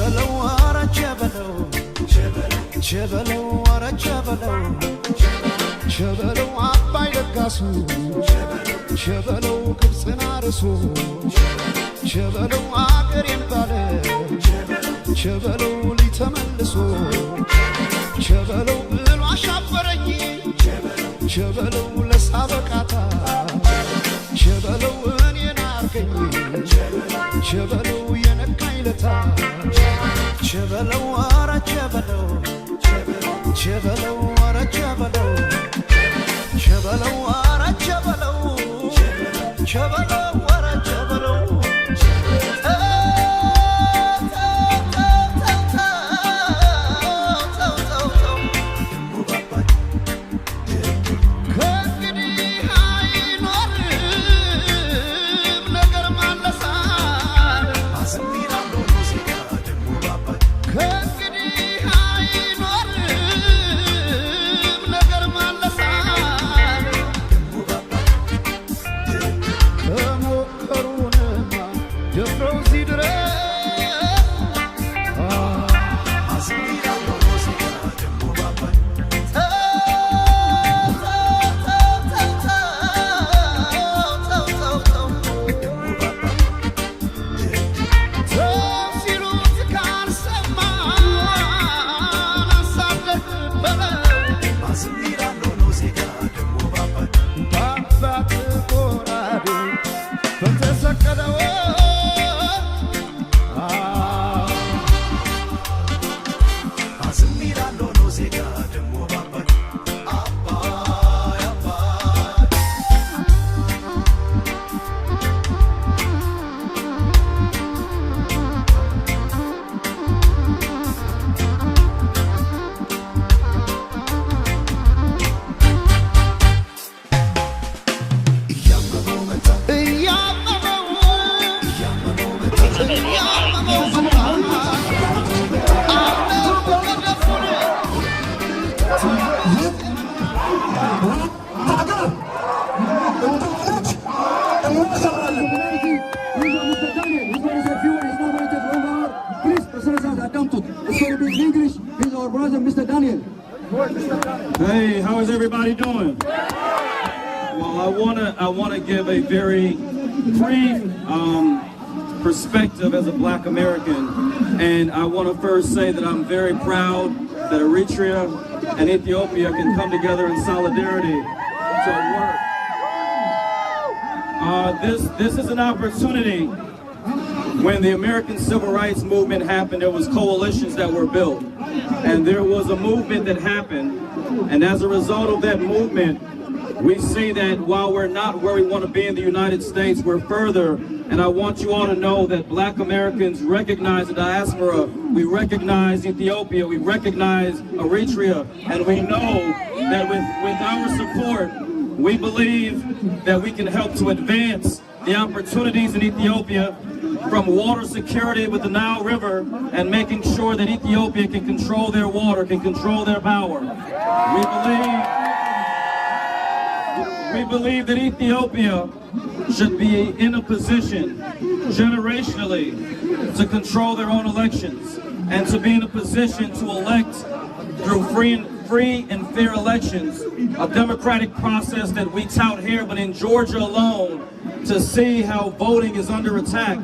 ቸበለው አረ ቸበለው ቸበለው አረ ቸበለው ቸበለው አባይ ለጋሱ ቸበለው ግብፅን አርሶ ቸበለው አገሬን ባለ ቸበለው ሊተመልሶ ቸበለው ብሎ አሻፈረኝ ቸበለው ለሳበቃታ ቸበለው እኔን አርገኝ ቸበለው የነካኝ ለታ ቸበለው አረ ቸበለው ቸበለው አረ ቸበለው ቸበለው አረ ቸበለው ቸበለው አረ ቸበለው Hey, how is everybody doing? Well, I wanna give a very brief perspective as a Black American, and I want to first say that I'm very proud that Eritrea and Ethiopia can come together in solidarity to work. This is an opportunity. When the American Civil Rights Movement happened, there was coalitions that were built, and there was a movement that happened, and as a result of that movement, we see that while we're not where we want to be in the United States, we're further, and I want you all to know that Black Americans recognize the diaspora, we recognize Ethiopia, we recognize Eritrea, and we know that with our support, we believe that we can help to advance the opportunities in Ethiopia from water security with the Nile River and making sure that Ethiopia can control their water, can control their power. We believe that Ethiopia should be in a position generationally to control their own elections and to be in a position to elect through free and fair elections, a democratic process that we tout here, but in Georgia alone, to see how voting is under attack.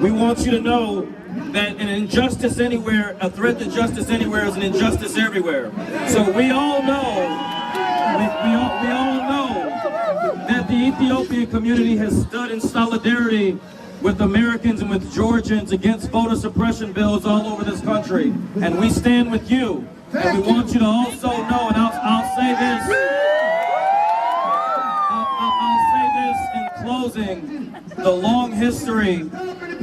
We want you to know that an injustice anywhere, a threat to justice anywhere is an injustice everywhere. So we all know that the Ethiopian community has stood in solidarity with Americans and with Georgians against voter suppression bills all over this country. And we stand with you. And we want you to also know, and I'll say this in closing, the long history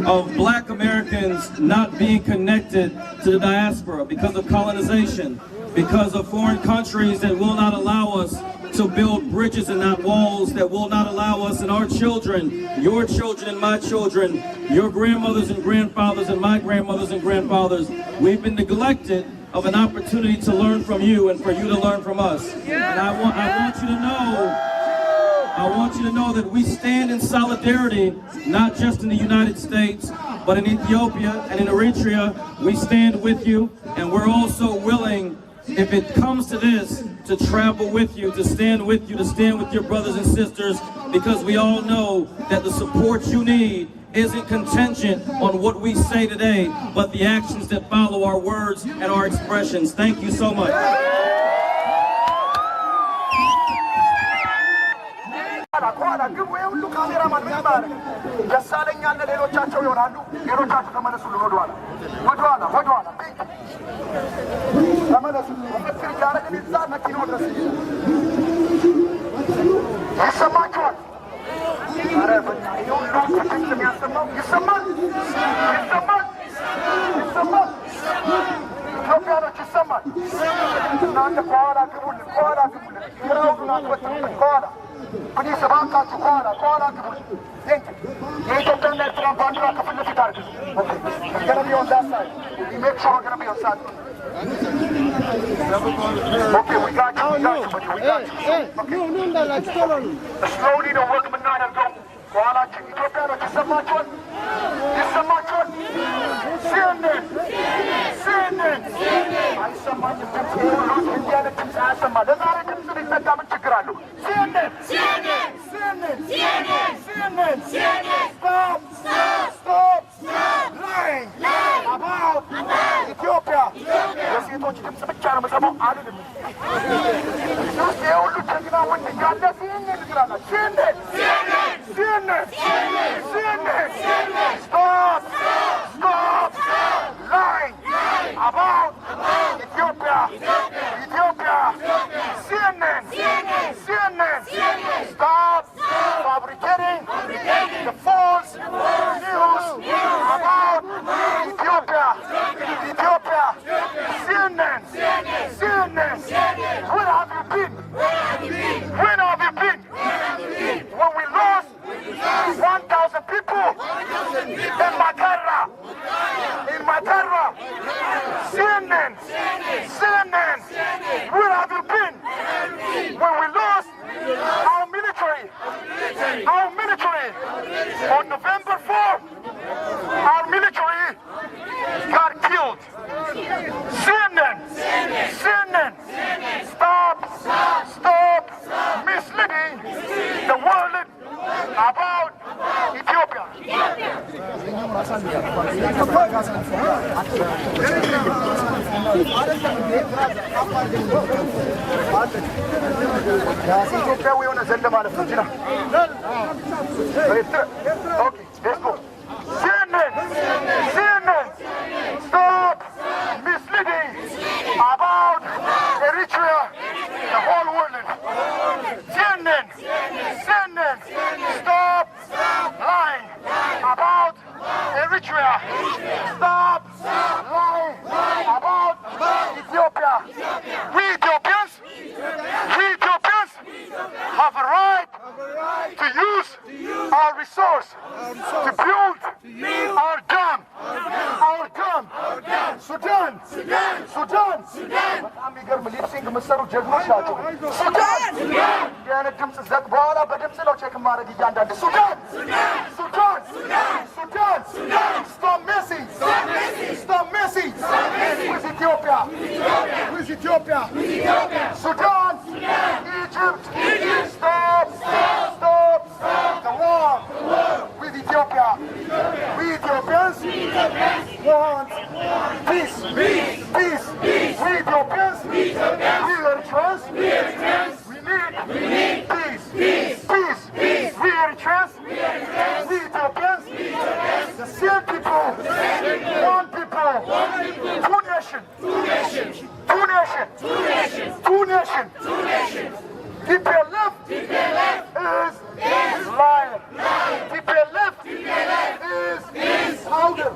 of Black Americans not being connected to the diaspora because of colonization, because of foreign countries that will not allow us to build bridges and not walls, that will not allow us and our children, your children and my children, your grandmothers and grandfathers and my grandmothers and grandfathers, we've been neglected of an opportunity to learn from you and for you to learn from us. And I want you to know that we stand in solidarity, not just in the United States, but but in Ethiopia and in Eritrea, we stand with you, and we're also willing, if it comes to this, to travel with you, to stand with you, to stand with your brothers and sisters, because we all know that the support you need isn't contingent on what we say today, but the actions that follow our words and our expressions. Thank you so much. Please, Abanka, thank you. Ethiopian and Eritrean bandira kafin the fitar. Okay, we're gonna be on that side. We make sure we're gonna be on that. Okay, we got you, buddy, we got you. Okay. Slowly the workman night and go. Kuala Ethiopia, Kisamachon. Kisamachon. CNN. I summon the people who Indiana Tims Asama. The Americans in the Daman Chigralu. CNN. Stop. Lying. About Ethiopia. Yes, you don't give some charm about Adam. They all look at now when they got the CNN. Stop. Lying about Ethiopia. CNN. Stop fabricating the false news about Ethiopia. CNN. Where have you been? When we lost 1,000 people in Makarra. CNN. Where have you been? When we lost our military on November 4th, our military got killed. CNN. Stop misleading the world about Ethiopia. Ethiopia, we want to send them out of Nigeria. Okay, let's go. CNN. Stop misleading about Eritrea, the whole world. CNN. Stop lying about Eritrea. Stop lying about Ethiopia. We Ethiopians have a right to use our resource to build our dam. Sudan. በጣም የሚገርም ሊፕሲንግ የምትሰሩ ጀግኖች ናቸው። ሱዳን የአይነት ድምፅ ዘግ በኋላ በድምፅ ነው ቼክ ማድረግ እያንዳንድ ሱዳን Stop messing with Ethiopia. Sudan, Egypt, stop the war with Ethiopia. We Ethiopians want peace. We Ethiopians, we Eritreans, we need peace. We Eritreans, we Ethiopians, the same people, one people, two nations. TPLF is liar. TPLF is powder.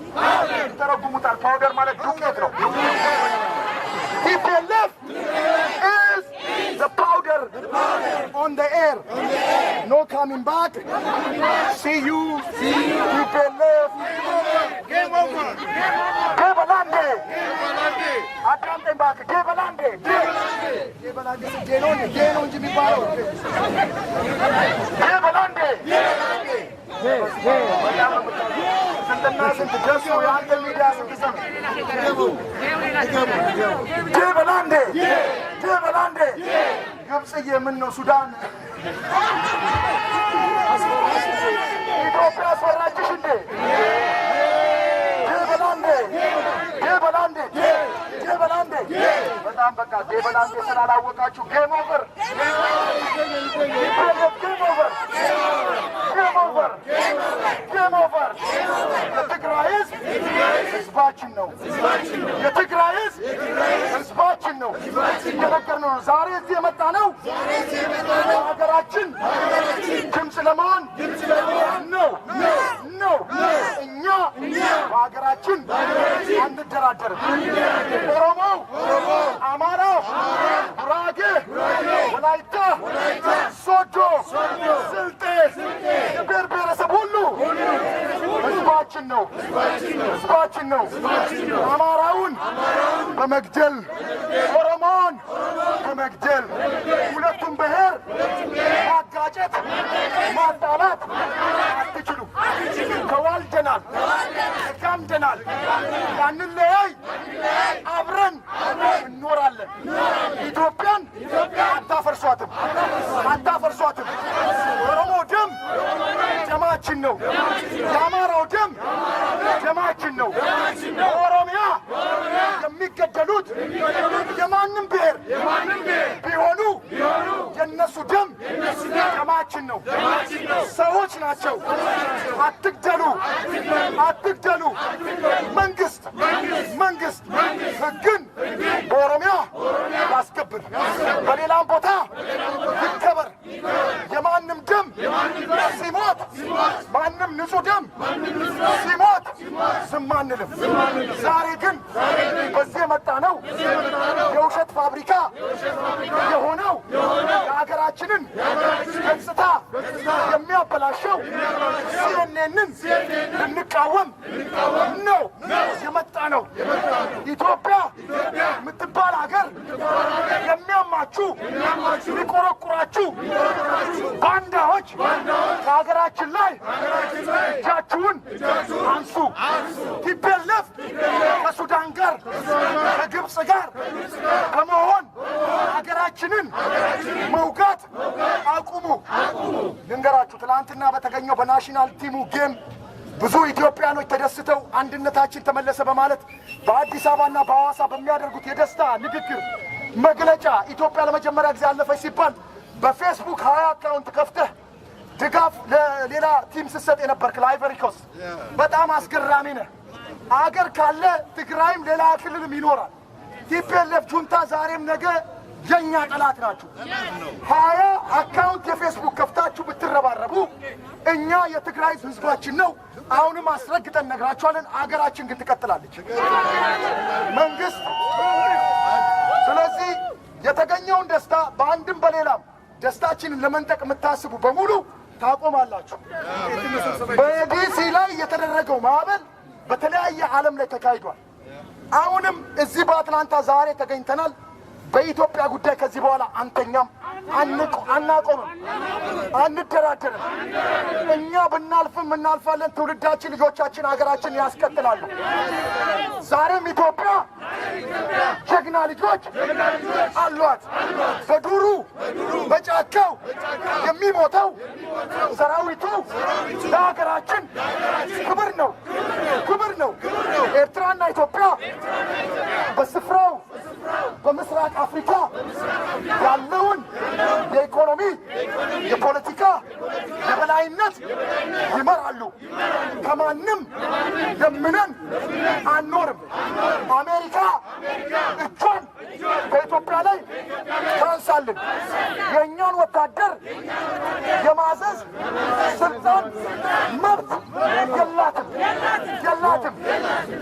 Powder ማለት ዱቄት ነው። TPLF is the powder on the air. No coming back. See you. TPLF. Game over. Gebalande. Atamtem back. Gebalande. Genonji የሚባለው Gebalande. ስንትና ስንት ደሱ የአንተ ሚዲያ ስንትሰም ጀበላንዴ ግብፅዬ ምን ነው ሱዳን ኢትዮጵያ አስፈራችሽ እንዴ? ጀበላንዴ በጣም በቃ ጀበላንዴ ስላላወቃችሁ ጌም ኦቨር የትግራይ ህዝብ ህዝባችን ነው። የትግራይ ህዝብ ህዝባችን ነው። እየነገርነው ነው። ዛሬ እዚህ የመጣ ነው ሀገራችን ድምፅ ለመሆን ነው። እኛ በሀገራችን አንደራደርም። ኦሮሞው፣ አማራው፣ ጉራጌ፣ ወላይታ፣ ሶዶ፣ ስልጤ ብሔር ብሔረሰብ ሁሉ ህዝባችን ነው። አማራውን በመግደል ኦሮሞን በመግደል ሁለቱም ብሔር ማጋጨት ማጣላት አትችሉም። ተዋልደናል፣ ተጋምደናል። ያንለያይ አብረን እንኖራለን። ኢትዮጵያን አታፈርሷትም። ኦሮሞ ደም ደማችን ነው። የአማራው ደም ደማችን ነው። በኦሮሚያ የሚገደሉት የማንም ብሔር ቢሆኑ የነሱ ደም ደማችን ነው። ሰዎች ናቸው። አትግደሉ። መንግስት ህግን በኦሮሚያ ያስከብር፣ በሌላም ቦታ ይከበር። የማንም ደም ሲሞት ማንም ንጹህ ደም ሲሞት ዝም አንልም። ዛሬ ግን በዚህ የመጣ ነው የውሸት ፋብሪካ የሆነው የሀገራችንን ገጽታ የሚያበላሸው ሲኤንኤንን ልንቃወም ነው የመጣ ነው። ኢትዮጵያ የምትባል ሀገር የሚያማችሁ ሊቆረቁራችሁ ባንዳዎች ከሀገራችን ላይ እጃችሁን አንሱ። ቲፒኤልኤፍ ከሱዳን ጋር ከግብፅ ጋር በመሆን ሀገራችንን መውጋት አቁሙ። ልንገራችሁ፣ ትናንትና በተገኘው በናሽናል ቲሙ ጌም ብዙ ኢትዮጵያኖች ተደስተው አንድነታችን ተመለሰ በማለት በአዲስ አበባና በሐዋሳ በሚያደርጉት የደስታ ንግግር መግለጫ ኢትዮጵያ ለመጀመሪያ ጊዜ አለፈች ሲባል በፌስቡክ 20 አካውንት ከፍተህ ድጋፍ ለሌላ ቲም ስትሰጥ የነበርክ ለአይቨሪ ኮስት በጣም አስገራሚ ነህ። አገር ካለ ትግራይም ሌላ ክልልም ይኖራል። ቲፒኤልኤፍ ጁንታ ዛሬም ነገ የኛ ጠላት ናችሁ። 20 አካውንት የፌስቡክ ከፍታችሁ ብትረባረቡ እኛ የትግራይ ህዝባችን ነው። አሁንም አስረግጠን ነግራችኋለን። አገራችን ግን ትቀጥላለች። መንግስት ስለዚህ የተገኘውን ደስታ በአንድም በሌላም ደስታችንን ለመንጠቅ የምታስቡ በሙሉ ታቆማላችሁ። በዲሲ ላይ የተደረገው ማዕበል በተለያየ ዓለም ላይ ተካሂዷል። አሁንም እዚህ በአትላንታ ዛሬ ተገኝተናል። በኢትዮጵያ ጉዳይ ከዚህ በኋላ አንተኛም፣ አናቆምም፣ አንደራደርም። እኛ ብናልፍም እናልፋለን። ትውልዳችን፣ ልጆቻችን ሀገራችን ያስቀጥላሉ። ዛሬም ኢትዮጵያ ጀግና ልጆች አሏት። በዱሩ በጫካው የሚሞተው ሰራዊቱ ለሀገራችን ክብር ነው። ኤርትራና ኢትዮጵያ በስፍራው በምስራቅ አፍሪካ ያለውን የኢኮኖሚ፣ የፖለቲካ የበላይነት ይመራሉ። ከማንም ለምነን አንኖርም። አሜሪካ እጇን በኢትዮጵያ ላይ ታንሳልን። የእኛን ወታደር የማዘዝ ስልጣን መብት የላትም።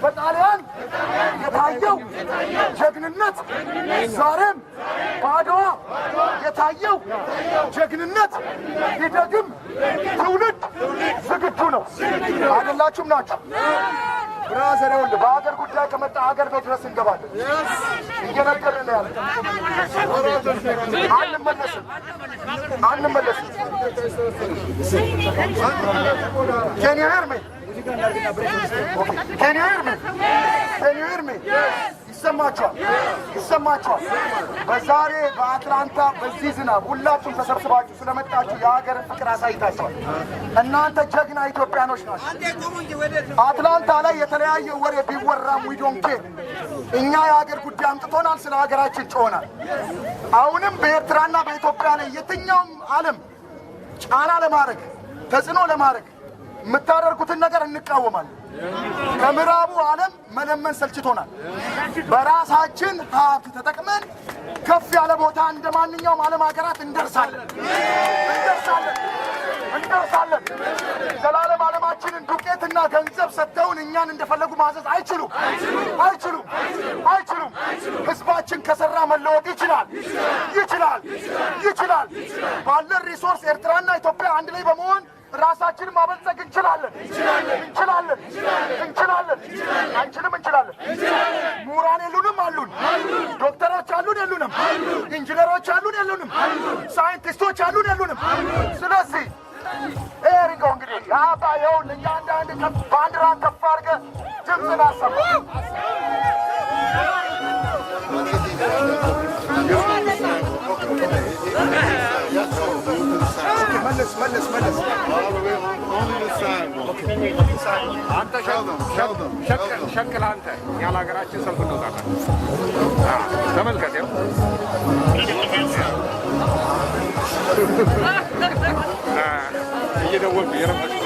በጣሊያን የታየው ጀግንነት ዛሬም በአድዋ የታየው ጀግንነት ሊደግም ትውልድ ዝግጁ ነው። አይደላችሁም? ናችሁ ብራዘር። ይኸውልህ በሀገር ጉዳይ ከመጣ ሀገር ቤት ድረስ እንገባለን። እየነገርን ነው ያለ። አንመለስም። ኬንያ ሄርሜ Can you hear me? Can you hear me? ይሰማችኋል? በዛሬ በአትላንታ በዚህ ዝናብ ሁላችሁም ተሰብስባችሁ ስለመጣችሁ የሀገር ፍቅር አሳይታችኋል። እናንተ ጀግና ኢትዮጵያኖች ናችሁ። አትላንታ ላይ የተለያየ ወሬ ቢወራም ዊዶንኬ እኛ የሀገር ጉዳይ አምጥቶናል። ስለ ሀገራችን ጮሆናል። አሁንም በኤርትራና በኢትዮጵያ ላይ የትኛውም ዓለም ጫና ለማድረግ ተጽዕኖ ለማድረግ የምታደርጉትን ነገር እንቃወማለን። ከምዕራቡ ዓለም መለመን ሰልችቶናል። በራሳችን ሀብት ተጠቅመን ከፍ ያለ ቦታ እንደ ማንኛውም ዓለም ሀገራት እንደርሳለን። ዘላለም ዓለማችንን ዱቄትና ገንዘብ ሰጥተውን እኛን እንደፈለጉ ማዘዝ አይችሉም። ህዝባችን ከሰራ መለወጥ ይችላል። ባለን ሪሶርስ ኤርትራና ኢትዮጵያ አንድ ላይ በመሆን ራሳችንን ማበልጸግ እንችላለን። ምሁራን የሉንም አሉን፣ ዶክተሮች አሉን የሉንም፣ ኢንጂነሮች አሉን የሉንም፣ ሳይንቲስቶች አሉን የሉንም። ስለዚህ ኤሪጎ እንግዲህ ያባ ይሁን እያንዳንድ ባንዲራን ከፍ አድርገህ ድምፅን አሰማ። መለስ አንተ ሸክል አንተ ያለ ሀገራችን ሰልፍ እንወጣለን። ተመልከት ይኸው እየደወልኩ እየረበሽኩ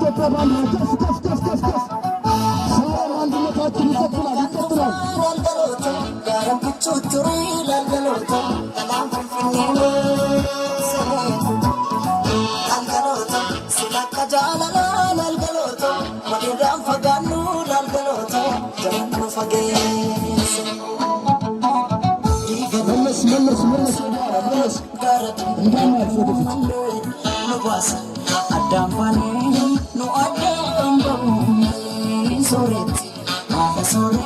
የኢትዮጵያ ባንዲራ ከፍ ከፍ ከፍ ከፍ ከፍ ዛሬም አንድነታችን ይቀጥላል ይቀጥላል። መለስ መለስ መለስ እንዳናልፍ ወደፊት አዳምባኔ ነው አዳምባው ሶሬት ሶሬ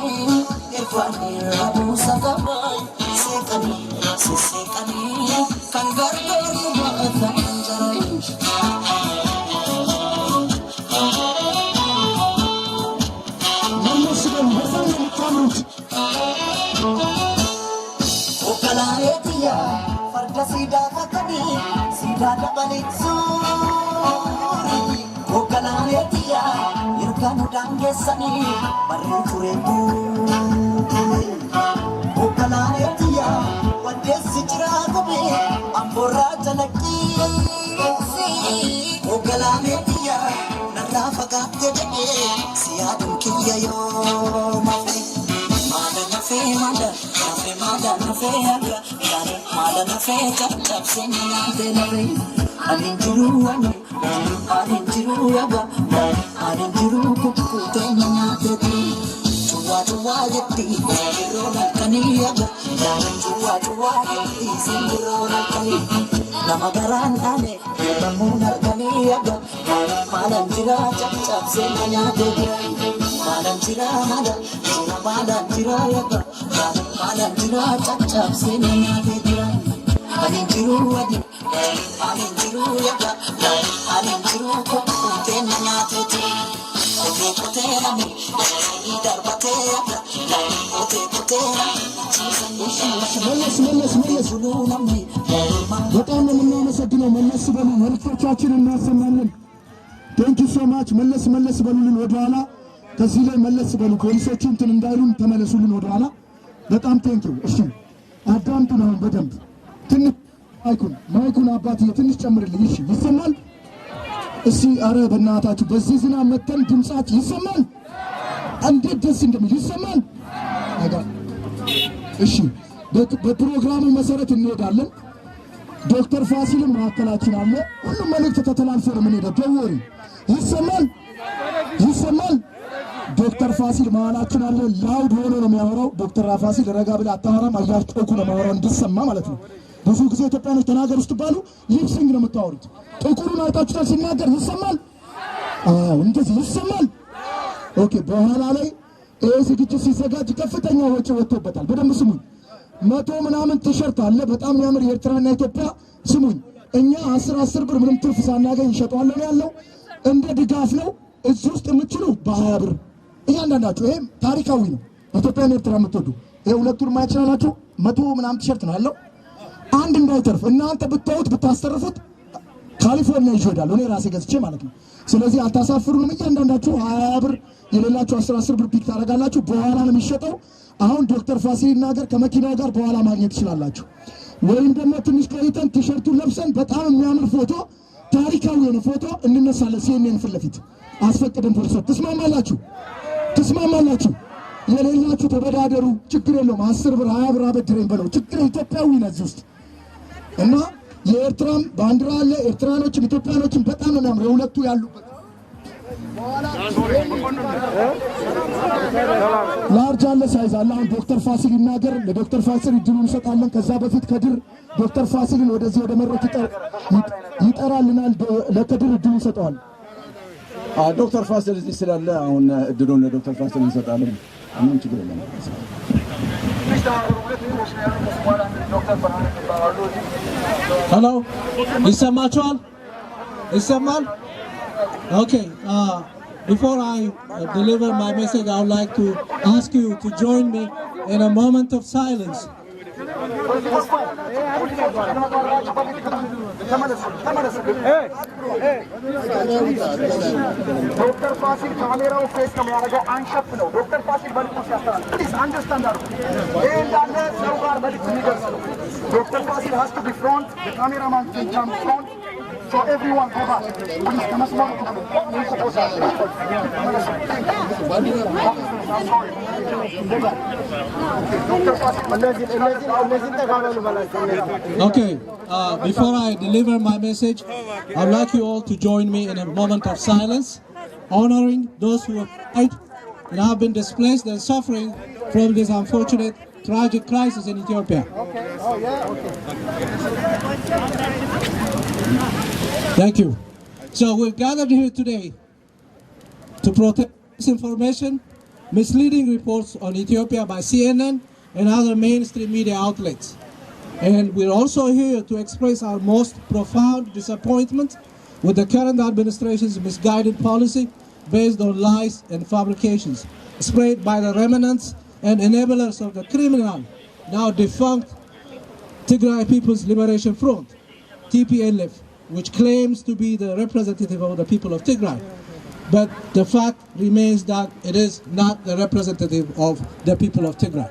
ኤርፋኔ ራቡ ሰጋባይ ሴቀኒ ሴቀኒ ካንጋርገር ማአታንጀራይ መመስገን በጣም የምታምሩት ኦካላሬትያ ፈርዳ ሲዳ ፈከኒ ሲዳ ደበሊቱ ኦካላሬትያ ይርካኑ ዳንጌሰኒ በሪቱሬቱ ኦካላሬትያ ወደስ ጅራ ጎቤ አምቦራ ተነቂ ኦካላሬትያ ነራ ፈጋቴ ደቄ ሲያዱን ኪያዮ ማፌ Mada nafe aga, mada nafe chap senya de nafe. Alinjiru aga, alinjiru kuku tenya de ti. Chua yeti, rona kani aga, chua yeti rona kani. Namagaran ane, namunar kani aga, malanjira chap senya de ti. Malanjira malanjira aga. Malanjira chap senya de ti. Alinjiru adi, alinjiru aga, alinjiru kuku tenya de ti. በጣም ነው የምናመሰግነው። መለስ በሉ መልእክቶቻችንን እናሰማለን። ቴንክ ዩ ሶ ማች። መለስ በሉልን ወደኋላ። ከዚህ ላይ መለስ በሉ። ፖሊሶቹ እንትን እንዳይሉን ተመለሱልን ወደኋላ። በጣም ቴንክ ዩ። እሺ አዳምጡን አሁን በደንብ ትንሽ ማይኩን አባትዬ ትንሽ ጨምርልኝ። እሺ ይሰማል? እሺ አረ በእናታችሁ በዚህ ዝናብ መተን ድምጻችሁ ይሰማል? እንዴት ደስ እንደሚል ይሰማል? እሺ በፕሮግራሙ መሰረት እንሄዳለን። ዶክተር ፋሲል ማዕከላችን አለ። ሁሉም መልእክት ተተላልፎ ነው የምንሄደው። ደወሪ ይሰማል? ዶክተር ፋሲል መሀላችን አለ። ላውድ ሆኖ ነው የሚያወራው። ዶክተር ፋሲል ረጋ ብለህ አታወራም። አያሽጠቁ ነው የሚያወራው እንዲሰማ ማለት ነው። ብዙ ጊዜ ኢትዮጵያኖች ተናገሩ ስትባሉ ሊፕሲንግ ነው የምታወሩት። ጥቁሩን አይታችሁታል ሲናገር ይሰማል? አዎ እንደዚህ ይሰማል። ኦኬ በኋላ ላይ ይሄ ዝግጅት ሲዘጋጅ ከፍተኛ ወጪ ወጥቶበታል። በደንብ ስሙኝ። 100 ምናምን ቲሸርት አለ በጣም የሚያምር የኤርትራና ኢትዮጵያ። ስሙኝ እኛ 10 ብር ምንም ትርፍ ሳናገኝ እንሸጠዋለን ያለው እንደ ድጋፍ ነው። እዚህ ውስጥ የምትችሉ በ20 ብር እያንዳንዳችሁ። ይሄ ታሪካዊ ነው። ኢትዮጵያና ኤርትራ የምትወዱ ይሄ ሁለቱን ማየት ይችላላችሁ። 100 ምናምን ቲሸርት ነው ያለው። አንድ እንዳይተርፍ እናንተ ብታዩት ብታስተርፉት ካሊፎርኒያ ይወዳል። እኔ ራሴ ገዝቼ ማለት ነው። ስለዚህ አታሳፍሩንም። እያንዳንዳችሁ 20 ብር የሌላችሁ 10 ብር ፒክ ታደርጋላችሁ። በኋላ ነው የሚሸጠው። አሁን ዶክተር ፋሲል ይናገር ከመኪናው ጋር በኋላ ማግኘት ትችላላችሁ። ወይም ደግሞ ትንሽ ቆይተን ቲሸርቱን ለብሰን በጣም የሚያምር ፎቶ ታሪካዊ የሆነ ፎቶ እንነሳለን። ሲኤንኤን ፊት ለፊት አስፈቅደን ፖሊሶች ትስማማላችሁ? የሌላችሁ ተበዳደሩ፣ ችግር የለውም። 10 ብር 20 ብር አበድረኝ በለው ችግር ኢትዮጵያዊ ነው እዚህ ውስጥ እና የኤርትራም ባንዲራ አለ። ኤርትራኖችም ኢትዮጵያኖችም በጣም ነው የሚያምር የሁለቱ ያሉበት። ላርጅ አለ ሳይዝ አለ። አሁን ዶክተር ፋሲል ይናገር። ለዶክተር ፋሲል እድሉን እንሰጣለን። ከዛ በፊት ከድር ዶክተር ፋሲልን ወደዚህ ወደ መድረክ ይጠራልናል። ለከድር እድሉን እንሰጠዋለን። ዶክተር ፋሲል እዚህ ስላለ አሁን እድሉን ለዶክተር ፋሲል እንሰጣለን። አሁን ችግር የለም። ሄሎ ይሰማችኋል? ይሰማል? Okay, before I deliver my message, I would like to ask you to join me in a moment of silence. Dr. Fasil camera face camera go unshut no. Dr. Fasil balik mo siya. Please understand that. Dr. Fasil has to be front. The cameraman can jump front. So everyone go back. Please, come on. I'm sorry. Okay, before I deliver my message, I'd like you all to join me in a moment of silence, honoring those who have died and have been displaced and suffering from this unfortunate, tragic crisis in Ethiopia. Thank you. So we're gathered here today to protest misinformation, misleading reports on Ethiopia by CNN and other mainstream media outlets. And we're also here to express our most profound disappointment with the current administration's misguided policy based on lies and fabrications, spread by the remnants and enablers of the criminal, now defunct Tigray People's Liberation Front, TPLF, which claims to be the representative of the people of Tigray. But the fact remains that it is not the representative of the people of Tigray.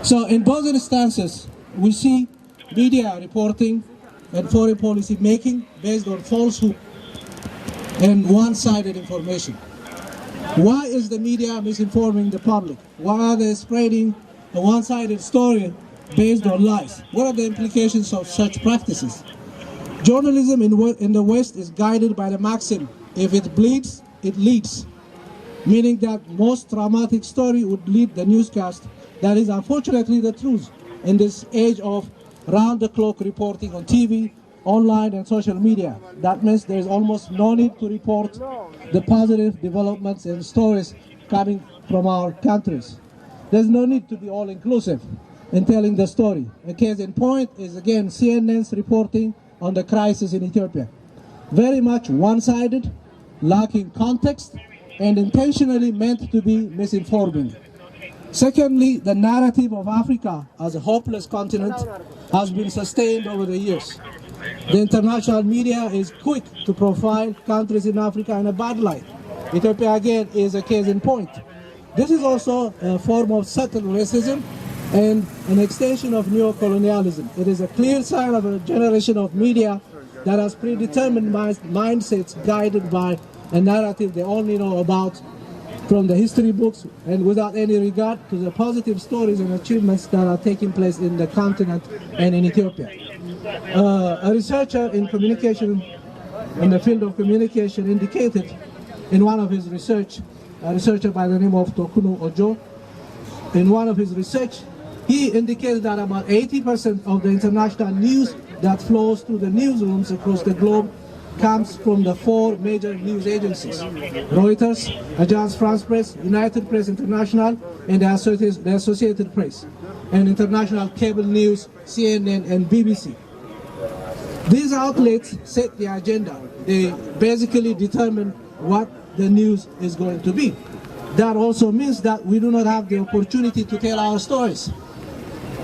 So in both instances, we see media reporting and foreign policy making based on falsehood and one-sided information. Why is the media misinforming the public? Why are they spreading a one-sided story based on lies? What are the implications of such practices? Journalism in the West is guided by the maxim, if it bleeds, it leads, meaning that most traumatic story would lead the newscast. That is unfortunately the truth in this age of round-the-clock reporting on TV, online and social media. That means there is almost no need to report the positive developments and stories coming from our countries. There's no need to be all-inclusive in telling the story. A case in point is again CNN's reporting on the crisis in Ethiopia. Very much one-sided, lacking context, and intentionally meant to be misinforming. Secondly, the narrative of Africa as a hopeless continent has been sustained over the years. The international media is quick to profile countries in Africa in a bad light. Ethiopia again is a case in point. This is also a form of subtle racism and an extension of neo-colonialism. It is a clear sign of a generation of media that has predetermined mindsets guided by a narrative they only know about from the history books and without any regard to the positive stories and achievements that are taking place in the continent and in Ethiopia. A researcher in communication, in the field of communication, indicated in one of his research, a researcher by the name of Tokunu Ojo, in one of his research, he indicated that about 80% of the international news that flows through the newsrooms across the globe comes from the four major news agencies: Reuters, Agence France Presse, United Press International, and the Associated Press, and international cable news, CNN and BBC. These outlets set the agenda. They basically determine what the news is going to be. That also means that we do not have the opportunity to tell our stories.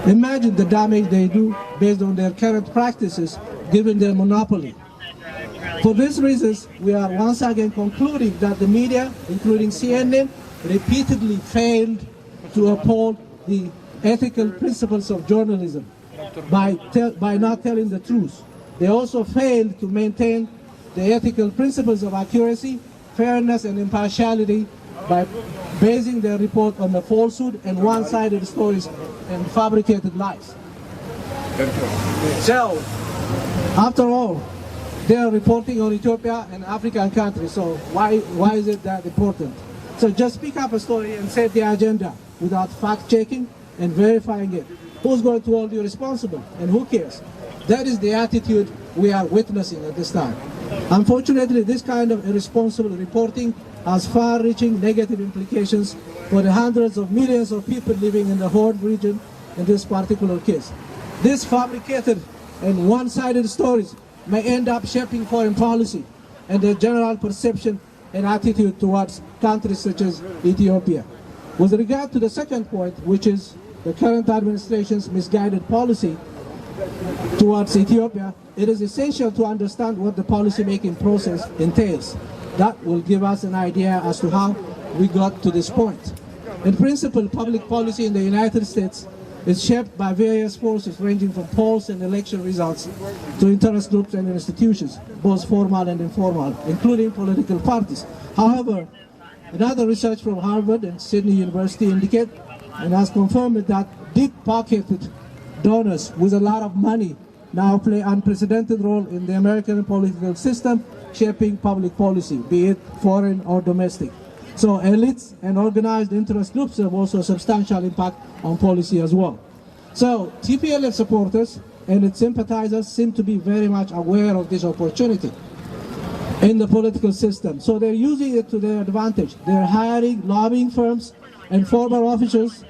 Imagine the damage they do based on their current practices, given their monopoly. For these reasons, we are once again concluding that the media, including CNN, repeatedly failed to uphold the ethical principles of journalism by not telling the truth. They also failed to maintain the ethical principles of accuracy, fairness, and impartiality by basing their report on the falsehood and one-sided stories and fabricated lies. So, after all, they are reporting on Ethiopia and African countries, so why is it that important? So just pick up a story and set the agenda without fact-checking and verifying it. Who's going to hold you responsible and who cares? That is the attitude we are witnessing at this time. Unfortunately, this kind of irresponsible reporting has far-reaching negative implications for the hundreds of millions of people living in the Horn region in this particular case. These fabricated and one-sided stories may end up shaping foreign policy and the general perception and attitude towards countries such as Ethiopia. With regard to the second point, which is the current administration's misguided policy towards Ethiopia, it is essential to understand what the policy-making process entails. That will give us an idea as to how we got to this point. In principle, public policy in the United States is shaped by various forces ranging from polls and election results to interest groups and institutions, both formal and informal, including political parties. However, another research from Harvard and Sydney University indicate and has confirmed that deep-pocketed donors with a lot of money now play an unprecedented role in the American political system, shaping public policy, be it foreign or domestic. So elites and organized interest groups have also a substantial impact on policy as well. So TPLF supporters and its sympathizers seem to be very much aware of this opportunity in the political system. So they're using it to their advantage. They're hiring lobbying firms and former officials.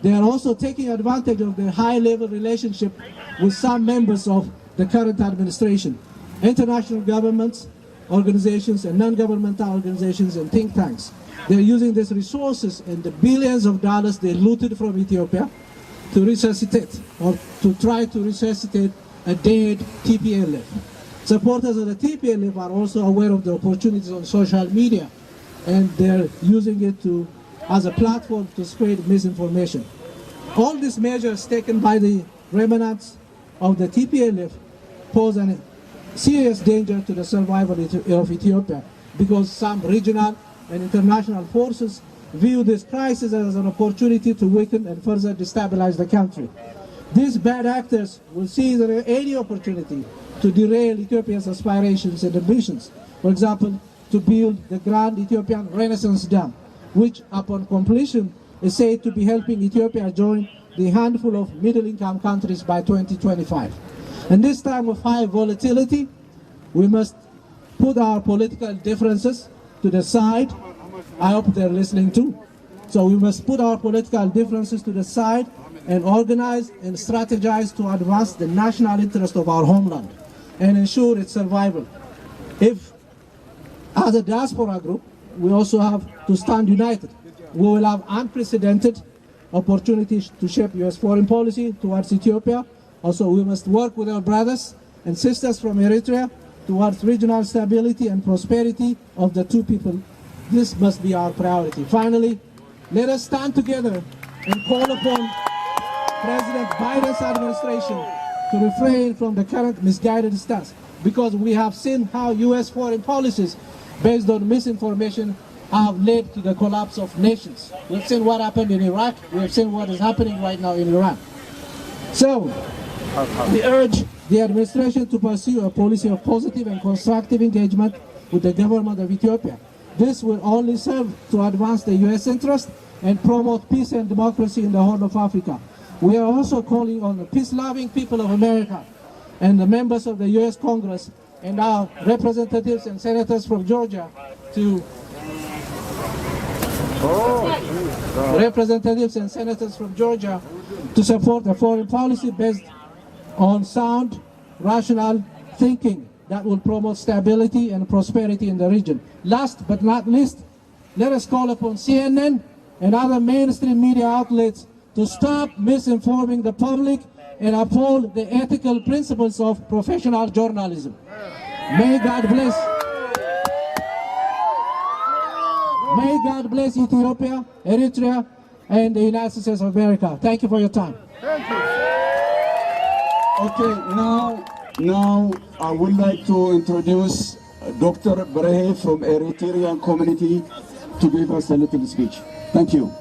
They are also taking advantage of their high-level relationship with some members of the current administration, international governments, organizations, and non-governmental organizations and think tanks. They're using these resources and the billions of dollars they looted from Ethiopia to resuscitate or to try to resuscitate a dead TPLF. Supporters of the TPLF are also aware of the opportunities on social media, and they're using it as a platform to spread misinformation. All these measures taken by the remnants of the TPLF pose a serious danger to the survival of Ethiopia, because some regional and international forces view this crisis as an opportunity to weaken and further destabilize the country. These bad actors will seize any opportunity to derail Ethiopia's aspirations and ambitions. For example, to build the Grand Ethiopian Renaissance Dam, which upon completion is said to be helping Ethiopia join the handful of middle-income countries by 2025. In this time of high volatility, we must put our political differences to the side. I hope they're listening too. So we must put our political differences to the side and organize and strategize to advance the national interest of our homeland and ensure its survival. If, as a diaspora group, we also have to stand united, we will have unprecedented opportunities to shape U.S. foreign policy towards Ethiopia. Also, we must work with our brothers and sisters from Eritrea towards regional stability and prosperity of the two people. This must be our priority. Finally, let us stand together and call upon President Biden's administration to refrain from the current misguided stance, because we have seen how U.S. foreign policies based on misinformation have led to the collapse of nations. We've seen what happened in Iraq. We've seen what is happening right now in Iran. So, we urge the administration to pursue a policy of positive and constructive engagement with the government of Ethiopia. This will only serve to advance the U.S. interest and promote peace and democracy in the Horn of Africa. We are also calling on the peace-loving people of America and the members of the U.S. Congress and our representatives and senators from Georgia to support a foreign policy based on sound, rational thinking that will promote stability and prosperity in the region. Last but not least, let us call upon CNN and other mainstream media outlets to stop misinforming the public and uphold the ethical principles of professional journalism. May God bless. May God bless Ethiopia, Eritrea, and the United States of America. Thank you for your time. Thank you. Okay, now I would like to introduce Dr. Brehe from Eritrean community to give us a little speech. Thank you.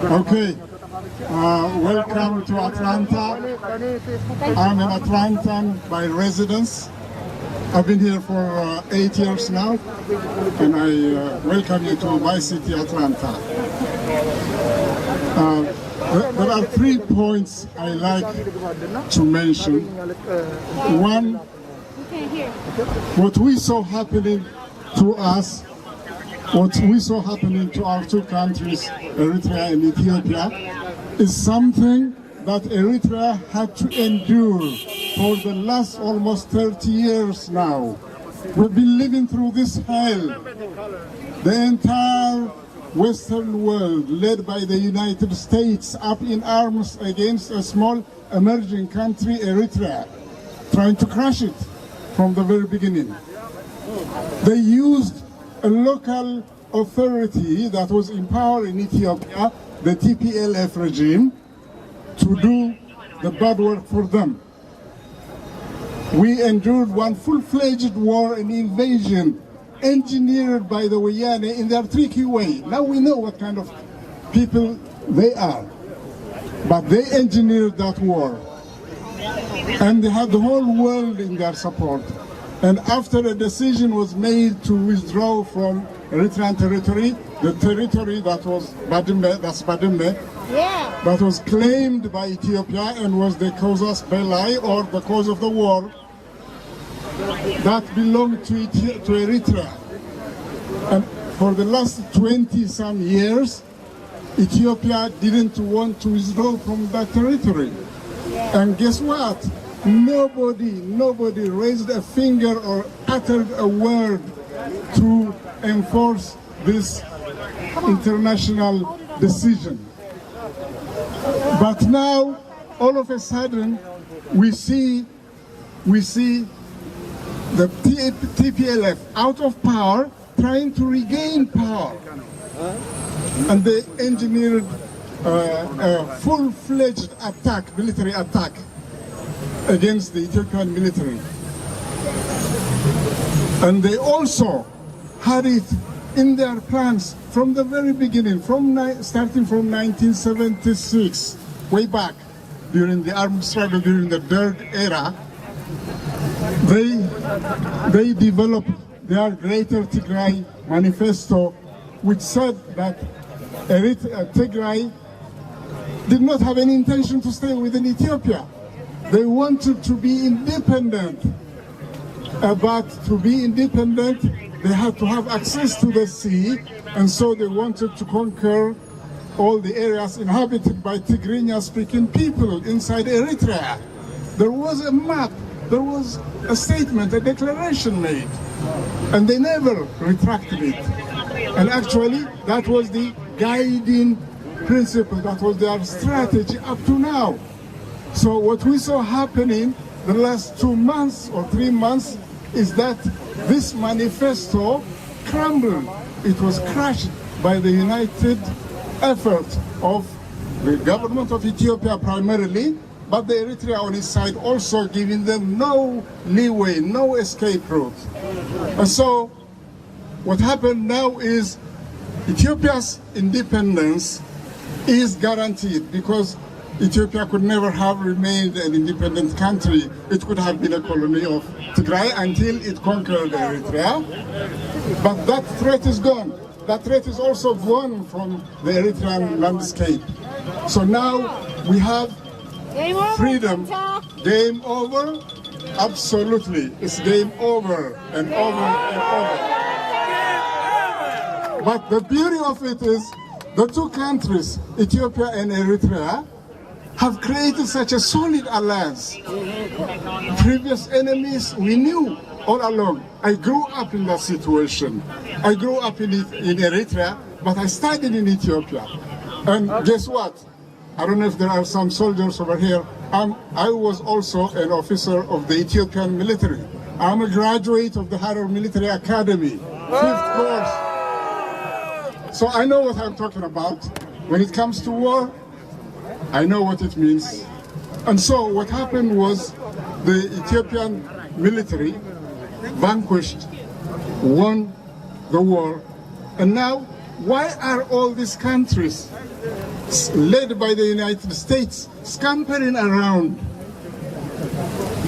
Okay, welcome to Atlanta. I'm an Atlantan by residence. I've been here for 8 years now, and I welcome you to my city, Atlanta. There are 3 points I like to mention. One, what we saw happening to us, what we saw happening to our two countries, Eritrea and Ethiopia, is something that Eritrea had to endure for the last almost 30 years now. We've been living through this hell. The Western world, led by the United States, up in arms against a small emerging country, Eritrea, trying to crush it from the very beginning. They used a local authority that was in power in Ethiopia, the TPLF regime, to do the bad work for them. We endured one full-fledged war and invasion engineered by the Wayane in their tricky way. Now we know what kind of people they are. But they engineered that war. And they had the whole world in their support. And after a decision was made to withdraw from Eritrean territory, the territory that was Badimbe, that was claimed by Ethiopia and was the casus belli, or the cause of the war, that belonged to Eritrea. And for the last 20-some years, Ethiopia didn't want to withdraw from that territory. And guess what? Nobody raised a finger or uttered a word to enforce this international decision. But now, all of a sudden, we see the TPLF out of power, trying to regain power. And they engineered a full-fledged attack, military attack, against the Ethiopian military. And they also had it in their plans from the very beginning, starting from 1976, way back, during the armed struggle, during the Derg era. They developed their Greater Tigray Manifesto, which said that Tigray did not have any intention to stay within Ethiopia. They wanted to be independent, but to be independent, they had to have access to the sea, and so they wanted to conquer all the areas inhabited by Tigrinya-speaking people inside Eritrea. There was a map, there was a statement, a declaration made, and they never retracted it. And actually, that was the guiding principle, that was their strategy up to now. So what we saw happening the last 2 months or 3 months is that this manifesto crumbled. It was crushed by the united effort of the government of Ethiopia primarily, but the Eritrea on its side also giving them no leeway, no escape route. And so what happened now is Ethiopia's independence is guaranteed, because Ethiopia could never have remained an independent country. It could have been a colony of Tigray until it conquered Eritrea. But that threat is gone. That threat is also gone from the Eritrean landscape. So now we have freedom. Game over? Absolutely. It's game over and over and over. But the beauty of it is the two countries, Ethiopia and Eritrea, have created such a solid alliance. Previous enemies we knew all along. I grew up in that situation. I grew up in Eritrea, but I studied in Ethiopia. And guess what? I don't know if there are some soldiers over here. I was also an officer of the Ethiopian military. I'm a graduate of the Harrow Military Academy, 5th course. So I know what I'm talking about. When it comes to war, I know what it means. And so what happened was the Ethiopian military vanquished, won the war. And now, why are all these countries led by the United States scampering around,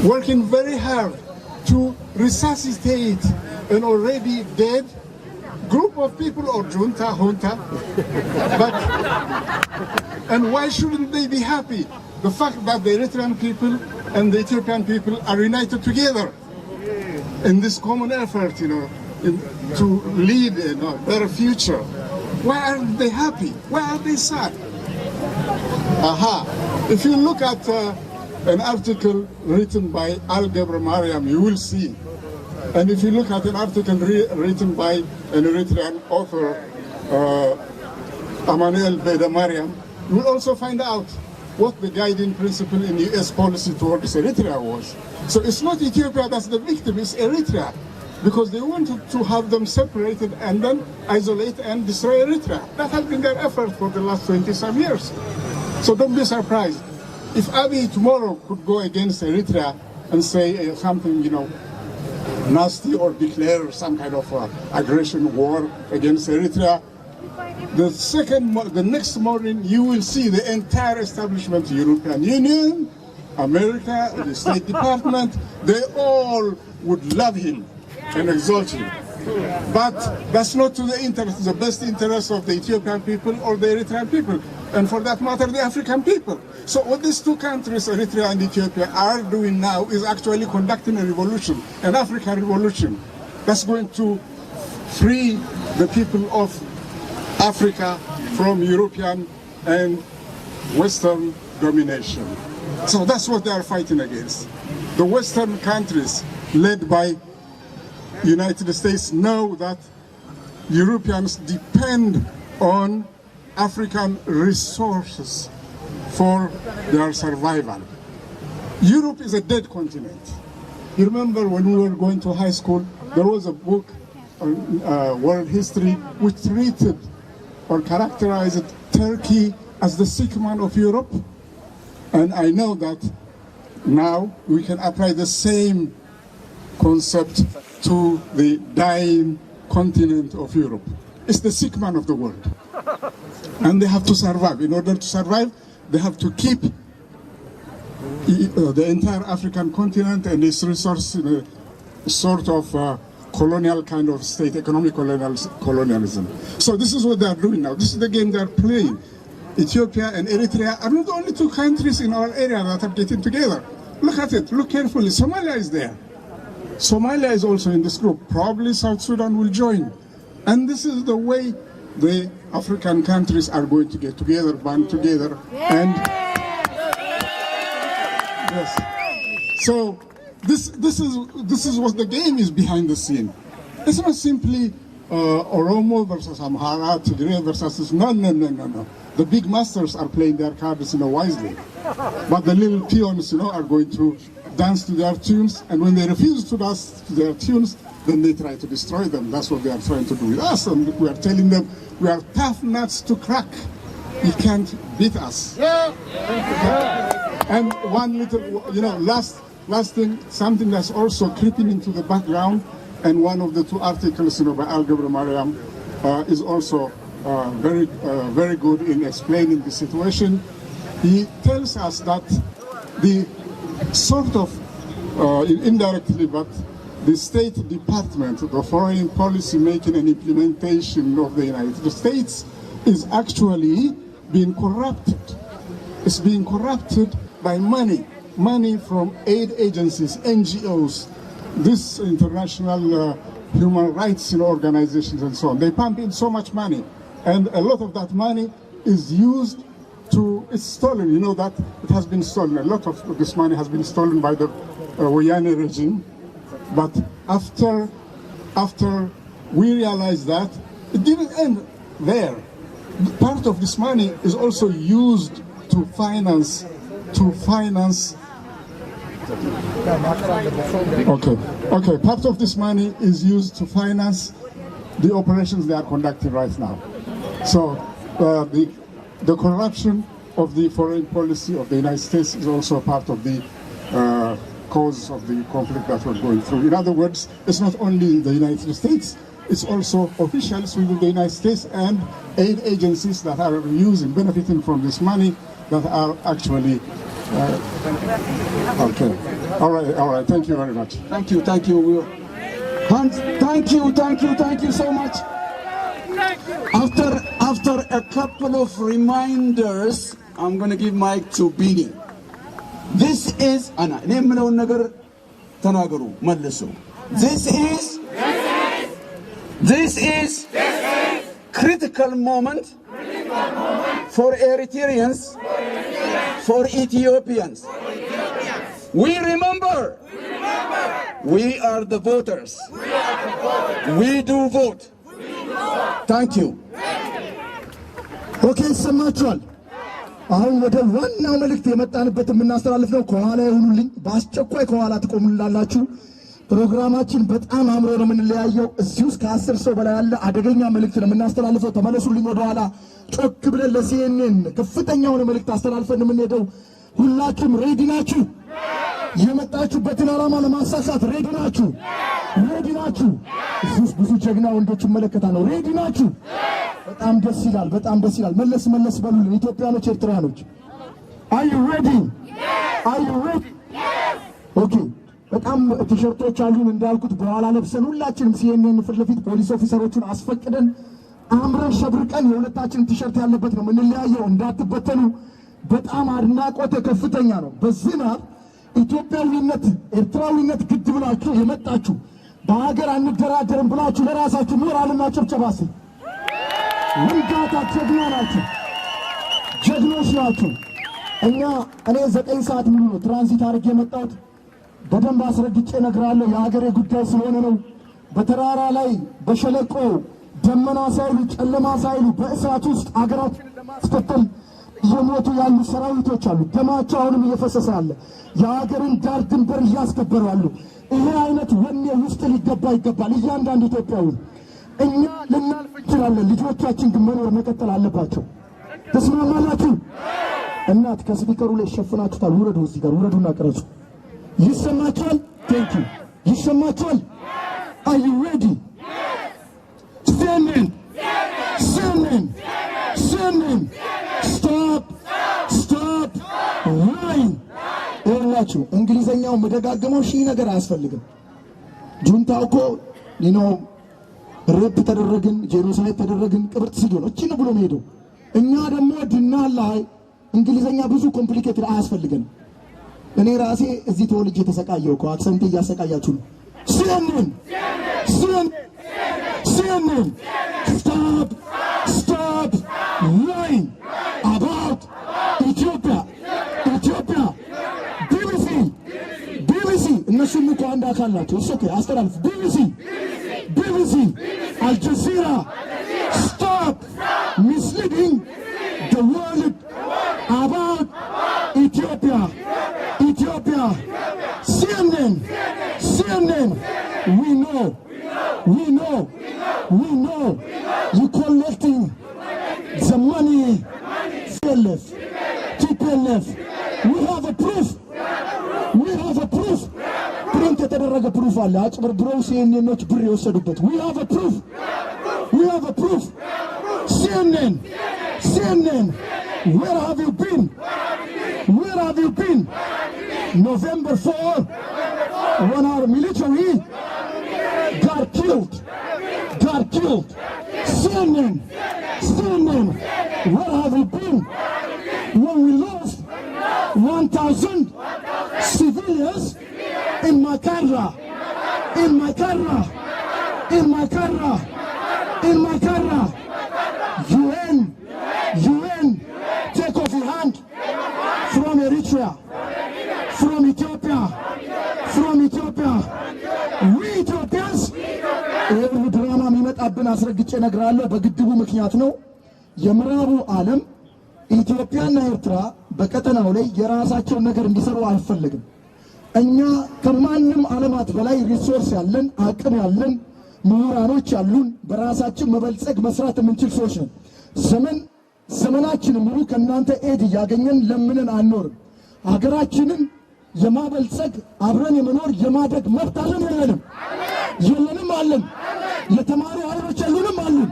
working very hard to resuscitate an already dead group of people, or junta, and why shouldn't they be happy? The fact that the Eritrean people and the Ethiopian people are united together in this common effort, to lead a better future. Why aren't they happy? Why are they sad? If you look at an article written by Al Gebr Mariam, you will see. And if you look at an article written by an Eritrean author, Emmanuel Bedamariam, you will also find out what the guiding principle in US policy towards Eritrea was. So it's not Ethiopia that's the victim, it's Eritrea, because they wanted to have them separated and then isolate and destroy Eritrea. That has been their effort for the last 20-some years. So don't be surprised. If Abiy tomorrow could go against Eritrea and say something, nasty, or declare some kind of aggression war against Eritrea, the next morning you will see the entire establishment, European Union, America, the State Department, they all would love him and exalt him. But that's not to the best interest of the Ethiopian people or the Eritrean people, and for that matter, the African people. So what these two countries, Eritrea and Ethiopia, are doing now is actually conducting a revolution, an African revolution, that's going to free the people of Africa from European and Western domination. So that's what they are fighting against. The Western countries, led by United States, know that Europeans depend on African resources for their survival. Europe is a dead continent. You remember when we were going to high school, there was a book on world history which treated or characterized Turkey as the sick man of Europe. And I know that now we can apply the same concept to the dying continent of Europe. It's the sick man of the world. And they have to survive. In order to survive, they have to keep the entire African continent and its resources in a sort of colonial kind of state, economic colonialism. So this is what they are doing now. This is the game they are playing. Ethiopia and Eritrea are not the only two countries in our area that are getting together. Look at it, look carefully. Somalia is there. Somalia is also in this group. Probably South Sudan will join. And this is the way the African countries are going to get together, band together, and yes. So this is what the game is behind the scene. It's not simply Oromo versus Amhara, Tigray versus no. The big masters are playing their cards wisely, but the little peons are going to dance to their tunes, and when they refuse to dance to their tunes, then they try to destroy them. That's what they are trying to do with us, and we are telling them we are tough nuts to crack. You can't beat us. And one little, last thing, something that's also creeping into the background, and one of the two articles, by Al Gabr Mariam, is also very good in explaining the situation. He tells us that the sort of, indirectly, but the State Department, the foreign policy making and implementation of the United States is actually being corrupted. It's being corrupted by money from aid agencies, NGOs, this international human rights organizations and so on. They pump in so much money, and a lot of that money is used it's stolen. You know that it has been stolen. A lot of this money has been stolen by the Woyani regime. But after we realized that, it didn't end there. Part of this money is also used to finance. Okay. Part of this money is used to finance the operations they are conducting right now. So the corruption of the foreign policy of the United States is also part of the cause of the conflict that we're going through. In other words, it's not only the United States, it's also officials within the United States and aid agencies that are benefiting from this money that are actually okay. All right. Thank you very much. Thank you. Hans, thank you so much. After a couple of reminders, I'm going to give mic to Bini. This is critical moment for Eritreans, for Ethiopians. We remember. We are the voters. We do vote. Thank you. ኦኬ ሰማችኋል። አሁን ወደ ዋናው መልእክት የመጣንበት የምናስተላልፍ ነው። ከኋላ ይሁኑልኝ፣ በአስቸኳይ ከኋላ ትቆሙላላችሁ። ፕሮግራማችን በጣም አምሮ ነው የምንለያየው። እዚህ ውስጥ ከ10 ሰው በላይ ያለ አደገኛ መልእክት ነው የምናስተላልፈው። ተመለሱልኝ ወደ ኋላ። ጮክ ብለን ለሲኤንኤን ከፍተኛውን መልእክት አስተላልፈን የምንሄደው። ሁላችሁም ሬዲ ናችሁ? የመጣችሁበትን ዓላማ ለማሳካት ሬዲ ናችሁ? ሬዲ ናችሁ? እዚህ ውስጥ ብዙ ጀግና ወንዶች እመለከታለሁ። ሬዲ ናችሁ? በጣም ደስ ይላል። በጣም ደስ ይላል። መለስ መለስ በሉልን ኢትዮጵያኖች፣ ኤርትራኖች። Are you ready? Are you ready? ኦኬ። በጣም ቲሸርቶች አሉን እንዳልኩት በኋላ ለብሰን ሁላችንም ሲኤንኤን ፊት ለፊት ፖሊስ ኦፊሰሮቹን አስፈቅደን አምረን ሸብርቀን የሁለታችን ቲሸርት ያለበት ነው የምንለያየው። እንዳትበተኑ። በጣም አድናቆት ከፍተኛ ነው። በዝናብ ኢትዮጵያዊነት ኤርትራዊነት ግድ ብላችሁ የመጣችሁ በሀገር አንደራደርም ብላችሁ ለራሳችሁ ሞራልና ጭብጨባስ ወንጋታ ጀግና ናችሁ፣ ጀግኖች ናችሁ። እኔ 9 ሰዓት ሙሉ ነው ትራንዚት አድርጌ የመጣሁት። በደንብ አስረግጬ እነግራለሁ። የሀገሬ ጉዳይ ስለሆነ ነው። በተራራ ላይ በሸለቆ ደመና ሳይሉ ጨለማ ሳይሉ በእሳት ውስጥ አገራችንን ለማስከተል እየሞቱ ያሉ ሰራዊቶች አሉ። ደማቸው አሁንም እየፈሰሰ አለ። የሀገርን ዳር ድንበር እያስከበሩ አሉ። ይሄ አይነት ወኔ ውስጥ ሊገባ ይገባል እያንዳንዱ ኢትዮጵያዊ። እኛ ልናልፍ እንችላለን፣ ልጆቻችን ግን መኖር መቀጠል አለባቸው። ተስማማላችሁ? እናት ከስፒከሩ ላይ ሸፍናችሁታል። ውረዱ፣ እዚህ ጋር ውረዱና ቅረጹ። ይሰማችኋል? ቴንክ ዩ። ይሰማችኋል? Are you ready? Standing. Standing. Standing. Stop. Stop. Line. ይላችሁ እንግሊዘኛው መደጋገመው ሺህ ነገር አያስፈልግም። ጁንታው እኮ ሬፕ ተደረግን፣ ጄኖሳይድ ተደረግን፣ ቅብርት ሲዶን እቺን ብሎ ነው። እኛ ደግሞ ድናላይ እንግሊዘኛ ብዙ ኮምፕሊኬትድ አያስፈልገንም። እኔ ራሴ እዚህ ተወልጄ ተሰቃየው እኮ አክሰንት እያሰቃያችሁ ነው። ሲኤንኤን ሲኤንኤን ስቶፕ ስቶፕ ላይን አባውት ኢትዮጵያ ኢትዮጵያ ቢቢሲ እነሱም እኮ አንድ አካል ናቸው። እሱ አስተላልፍ ቢቢሲ አልጀዚራ stop misleading the world about Ethiopia. CNN, we know you collecting the money. TPLF, we have a proof. Print የተደረገ proof አለ። አጭበርብረው ሲኤንኤኖች ብር የወሰዱበት we have a proof. CNN, where have you been? November 4, when our military got killed. CNN, where have you been? When we lost 1,000 civilians in Makara. UN, take off your hand from Eritrea, from Ethiopia. We Ethiopians, ድራማ የሚመጣብን አስረግጬ እነግራለሁ። በግድቡ ምክንያት ነው። የምዕራቡ ዓለም ኢትዮጵያና ኤርትራ በቀጠናው ላይ የራሳቸውን ነገር እንዲሰሩ አይፈልግም። እኛ ከማንም ዓለማት በላይ ሪሶርስ ያለን አቅም ያለን ምሁራኖች ያሉን በራሳችን መበልጸግ መስራት የምንችል ሰዎች ነን። ዘመናችን ሙሉ ከእናንተ ኤድ እያገኘን ለምንን አንኖርም። ሀገራችንን የማበልጸግ አብረን የመኖር የማደግ መብት አለን የለንም? አለን። የተማሩ ኃይሎች የሉንም? አሉን።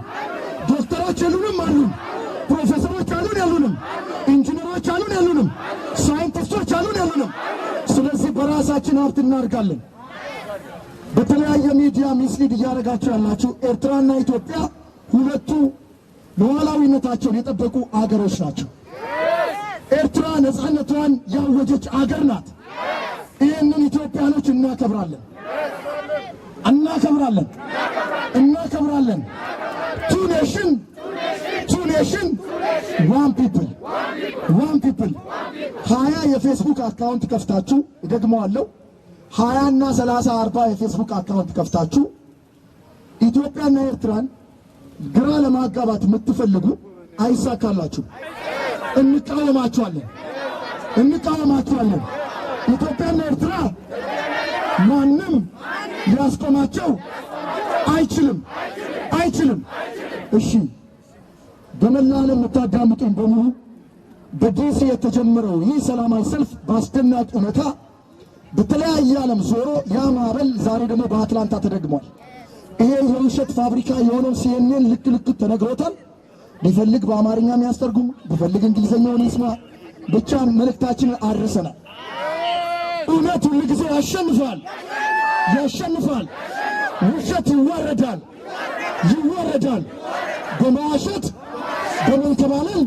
ዶክተሮች የሉንም? አሉን። ፕሮፌሰሮች አሉን? የሉንም? ኢንጂነሮች አሉን? የሉንም? ሳይንቲስቶች አሉን? የሉንም? ስለዚህ በራሳችን ሀብት እናድርጋለን። በተለያየ ሚዲያ ሚስሊድ እያደረጋችሁ ያላችሁ ኤርትራና ኢትዮጵያ ሁለቱ ሉዓላዊነታቸውን የጠበቁ አገሮች ናቸው። ኤርትራ ነፃነቷን ያወጀች አገር ናት። ይህንን ኢትዮጵያኖች እናከብራለን። Two nation, one people. 20 የፌስቡክ አካውንት ከፍታችሁ እደግመዋለሁ። 20 እና 30 40 የፌስቡክ አካውንት ከፍታችሁ ኢትዮጵያና ኤርትራን ግራ ለማጋባት የምትፈልጉ አይሳካላችሁ። እንቃወማችኋለን። ኢትዮጵያና ኤርትራ ማንም ሊያስቆማቸው አይችልም። እሺ በመላ ዓለም የምታዳምጡን በሙሉ በዲሲ የተጀመረው ይህ ሰላማዊ ሰልፍ በአስደናቂ ሁኔታ በተለያየ ዓለም ዞሮ ያ ማዕበል ዛሬ ደግሞ በአትላንታ ተደግሟል። ይሄ የውሸት ፋብሪካ የሆነው ሲኤንኤን ልክ ተነግሮታል። ቢፈልግ በአማርኛ የሚያስተርጉም ቢፈልግ እንግሊዘኛውን ይስማ፣ ብቻ መልእክታችንን አድርሰናል። እውነት ሁሉ ጊዜ ያሸንፋል። ውሸት ይዋረዳል። በመዋሸት በመንከባለል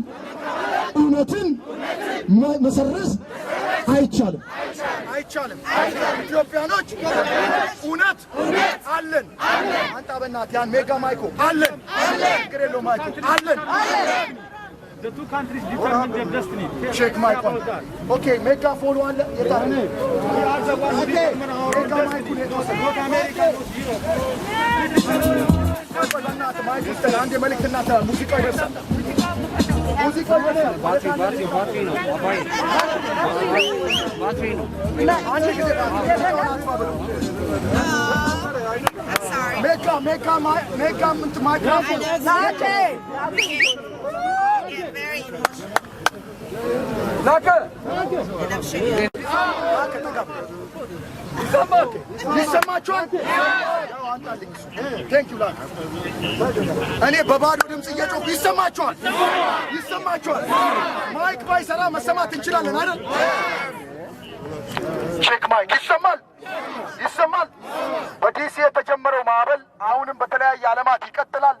እውነትን መሰረዝ አይቻልም። ኢትዮጵያኖች እውነት አለን። አንተ በእናትህ ያን ሜጋ ማይኮ አለን። ችግር የለውም ማይኮ አለን። The two countries determine their destiny. Check my phone. Okay, make a follow on the We are the ones who determine our own destiny. Not America, not Europe. Make a microphone. Very ይሰማችኋል? ቴንክ ዩ ላክ እኔ በባዶ ድምፅ እየጮኩ ይሰማችኋል? ማይክ ባይሰራ መሰማት እንችላለን አይደል? ቼክ ማይክ ይሰማል? በዲሲ የተጀመረው ማዕበል አሁንም በተለያየ ዓለማት ይቀጥላል።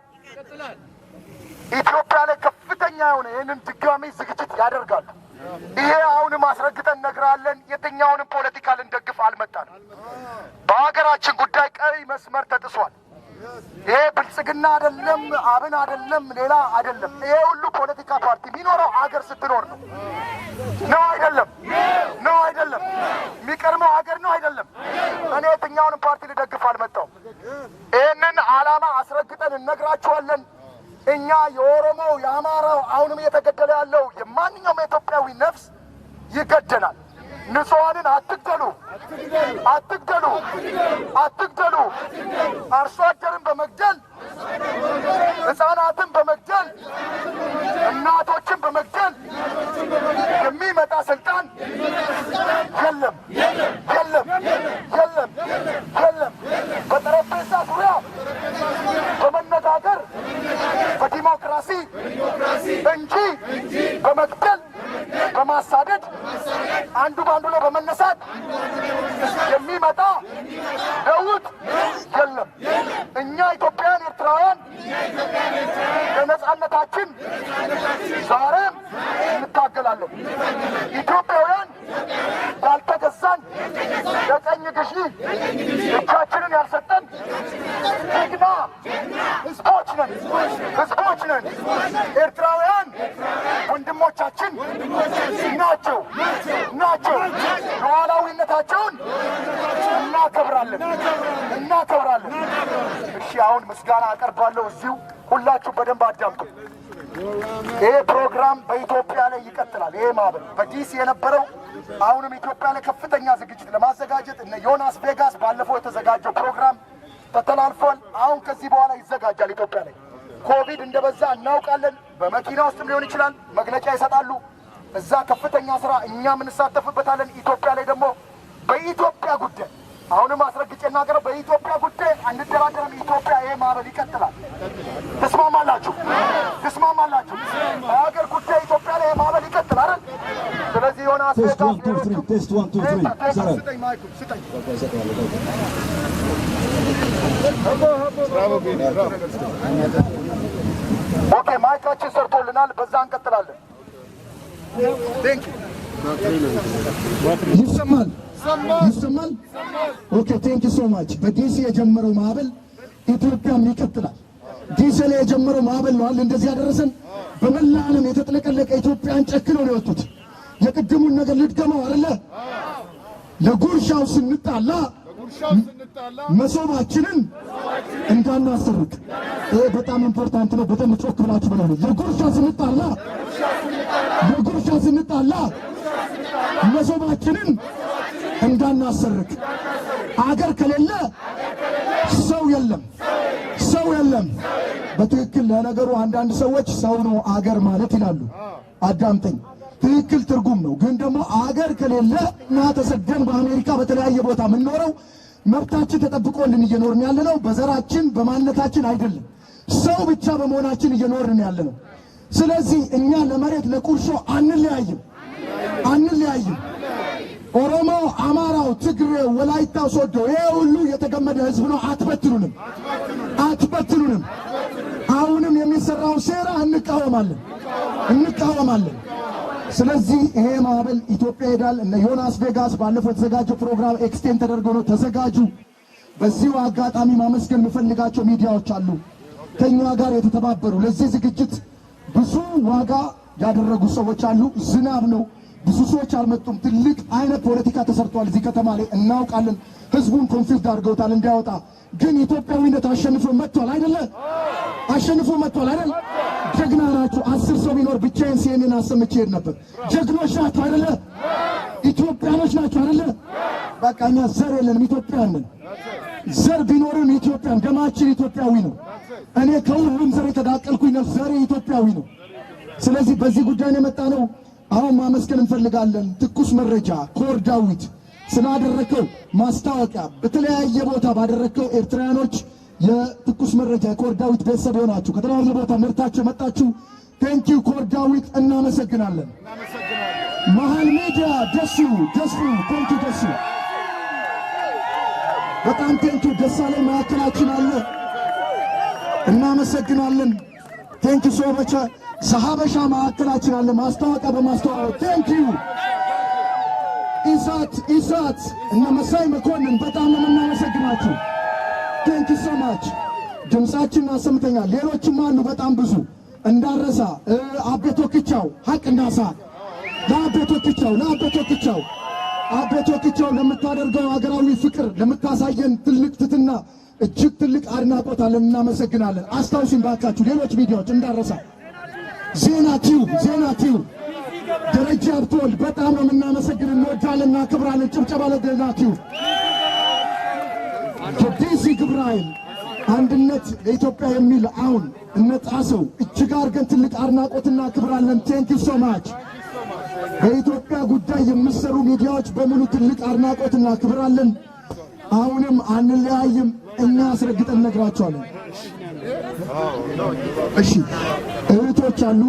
ኢትዮጵያ ላይ ከፍተኛ የሆነ ይህንን ድጋሚ ዝግጅት ያደርጋሉ። ይሄ አሁንም አስረግጠን እነግራለን። የትኛውንም ፖለቲካ ልንደግፍ አልመጣንም። በሀገራችን ጉዳይ ቀይ መስመር ተጥሷል። ይሄ ብልጽግና አይደለም፣ አብን አይደለም፣ ሌላ አይደለም። ይሄ ሁሉ ፖለቲካ ፓርቲ የሚኖረው ሀገር ስትኖር ነው። አይደለም? የሚቀርመው ሀገር ነው አይደለም? እኔ የትኛውንም ፓርቲ ልደግፍ አልመጣሁም። ይህንን ዓላማ አስረግጠን እነግራችኋለን። እኛ የኦሮሞው የአማራው አሁንም እየተገደለ ያለው የማንኛውም የኢትዮጵያዊ ነፍስ ይገደናል። ንጹሐንን አትግደሉ። አርሶ አደርን በመግደል ሕፃናትን በመግደል እናቶችን በመግደል የሚመጣ ስልጣን የለም። በጠረጴዛ ዙሪያ በመነጋገር በዲሞክራሲ እንጂ በመግደል በማሳደድ አንዱ በአንዱ ላይ በመነሳት የሚመጣ ለውጥ የለም። እኛ ኢትዮጵያውያን ኤርትራውያን ለነጻነታችን ዛሬም እንታገላለን። ኢትዮጵያውያን ያልተገዛን ለቀኝ ገዢ እጃችንን ያልሰጠን ጀግና ህዝቦች ነን። ኤርትራውያን ወንድሞቻችን ናቸው። ሉዓላዊነታቸውን እናከብራለን። እሺ፣ አሁን ምስጋና አቀርባለሁ። እዚሁ ሁላችሁ በደንብ አዳምጡ። ይሄ ፕሮግራም በኢትዮጵያ ላይ ይቀጥላል። ይሄ ማህበር በዲሲ የነበረው አሁንም ኢትዮጵያ ላይ ከፍተኛ ዝግጅት ለማዘጋጀት እነ ዮናስ ቬጋስ ባለፈው የተዘጋጀው ፕሮግራም ተተላልፏል። አሁን ከዚህ በኋላ ይዘጋጃል። ኢትዮጵያ ላይ ኮቪድ እንደበዛ እናውቃለን። በመኪና ውስጥም ሊሆን ይችላል። መግለጫ ይሰጣሉ። እዛ ከፍተኛ ስራ እኛም እንሳተፍበታለን። ኢትዮጵያ ላይ ደግሞ በኢትዮጵያ ጉዳይ አሁንም አስረግጬ እናገረው፣ በኢትዮጵያ ጉዳይ አንደራደርም። ኢትዮጵያ ይሄ ማዕበል ይቀጥላል። ተስማማላችሁ? በሀገር ጉዳይ ኢትዮጵያ ላይ ይሄ ማዕበል ይቀጥላል አይደል? ስለዚህ የሆነ ኦኬ፣ ማይካችን ሰርቶልናል። በዛ እንቀጥላለን። ይሰማል? ኦኬ፣ ቴንክ ዩ ሶ ማች። በዲሲ የጀመረው ማዕበል ኢትዮጵያም ይቀጥላል። ዲሲ ላይ የጀመረው ማዕበል ነው እንደዚህ ያደረሰን። በመላ ዓለም የተጥለቀለቀ ኢትዮጵያን ጨክነው ነው የወጡት። የቅድሙን ነገር ልድገመው አይደለ? ለጉርሻው ስንጣላ መሶባችንን እንዳናሰርቅ። ይሄ በጣም ኢምፖርታንት ነው። በጣም ጮክ ብላችሁ በለው። ለጉርሻ ስንጣላ መሶባችንን እንዳናሰርቅ። አገር ከሌለ ሰው የለም። በትክክል ለነገሩ አንዳንድ ሰዎች ሰው ነው አገር ማለት ይላሉ። አዳምጠኝ፣ ትክክል ትርጉም ነው። ግን ደግሞ አገር ከሌለ እና ተሰደን በአሜሪካ በተለያየ ቦታ የምንኖረው መብታችን ተጠብቆልን እየኖርን ያለነው በዘራችን በማንነታችን አይደለም፣ ሰው ብቻ በመሆናችን እየኖርን ያለነው። ስለዚህ እኛ ለመሬት ለቁርሾ አንለያይም። ኦሮሞ፣ አማራው፣ ትግሬው፣ ወላይታው፣ ሶዶ ይሄ ሁሉ የተገመደ ህዝብ ነው። አትበትኑንም። አሁንም የሚሰራው ሴራ እንቃወማለን። ስለዚህ ይሄ ማዕበል ኢትዮጵያ ይሄዳል። እነ ዮናስ ቬጋስ ባለፈው የተዘጋጀው ፕሮግራም ኤክስቴንድ ተደርጎ ነው። ተዘጋጁ። በዚሁ አጋጣሚ ማመስገን የምፈልጋቸው ሚዲያዎች አሉ ከኛ ጋር የተተባበሩ። ለዚህ ዝግጅት ብዙ ዋጋ ያደረጉ ሰዎች አሉ። ዝናብ ነው፣ ብዙ ሰዎች አልመጡም። ትልቅ አይነት ፖለቲካ ተሰርቷል እዚህ ከተማ ላይ እናውቃለን። ህዝቡን ኮንፊውዝድ አድርገውታል እንዳይወጣ። ግን ኢትዮጵያዊነት አሸንፎ መጥቷል አይደለ? ጀግና ናችሁ። 10 ሰው ቢኖር ብቻዬን ሲሄንን አሰምቼ ሄድ ነበር። ጀግኖች ናችሁ አይደለ? ኢትዮጵያኖች ናችሁ አይደለ? በቃ እኛ ዘር የለንም፣ ኢትዮጵያውያን ነን። ዘር ቢኖርም ኢትዮጵያን፣ ደማችን ኢትዮጵያዊ ነው። እኔ ከሁሉም ዘር የተዳቀልኩኝ ነው። ዘሬ ኢትዮጵያዊ ነው። ስለዚህ በዚህ ጉዳይ ነው የመጣ ነው። አሁን ማመስገን እንፈልጋለን። ትኩስ መረጃ ኮር ዳዊት ስላደረከው ማስታወቂያ በተለያየ ቦታ ባደረከው ኤርትራያኖች የትኩስ መረጃ ኮር ዳዊት ቤተሰብ ሆናችሁ ከተለያየ ቦታ መርታችሁ መጣችሁ። ቴንኪዩ ኮር ዳዊት እናመሰግናለን። መሃል ሚዲያ ደሱ ቴንኪዩ ደሱ በጣም ቴንኪዩ። ደሳለኝ ማዕከላችን አለ እናመሰግናለን። ቴንኪዩ ሶ መች። ሰሃበሻ ማዕከላችን አለ ማስታወቂያ በማስተዋወቅ ቴንኪዩ። ኢሳት እነ መሳይ መኮንን በጣም ነው የምናመሰግናችሁ። ቴንኪዩ ሶ ማች። ድምፃችን አሰምተኛል። ሌሎችም አሉ በጣም ብዙ እንዳረሳ። አቤቶ ክቻው ሐቅ እንዳሳ ለአቤቶ ክቻው ለምታደርገው ሀገራዊ ፍቅር ለምታሳየን ትልቅ ትትና እጅግ ትልቅ አድናቆት አለን። እናመሰግናለን። አስታውሱን ባካችሁ ሌሎች ሚዲያዎች እንዳረሳ። ዜና ቲዩብ ደረጃ አብቶል በጣም ነው የምናመሰግን። እንወዳለን፣ እናከብራለን። ጭብጨባ ለዜና ቲዩብ። ዲሲ ግብረ ኃይል አንድነት ለኢትዮጵያ የሚል አሁን እነጣሰው እጅግ አድርገን ትልቅ አድናቆትና ክብራለን። ቴንኪዩ ሶ ማች። በኢትዮጵያ ጉዳይ የሚሰሩ ሚዲያዎች በሙሉ ትልቅ አድናቆትና ክብራለን። አሁንም አንለያይም። እኛ አስረግጠን ነግራቸዋለን። እሺ እህቶች አሉ።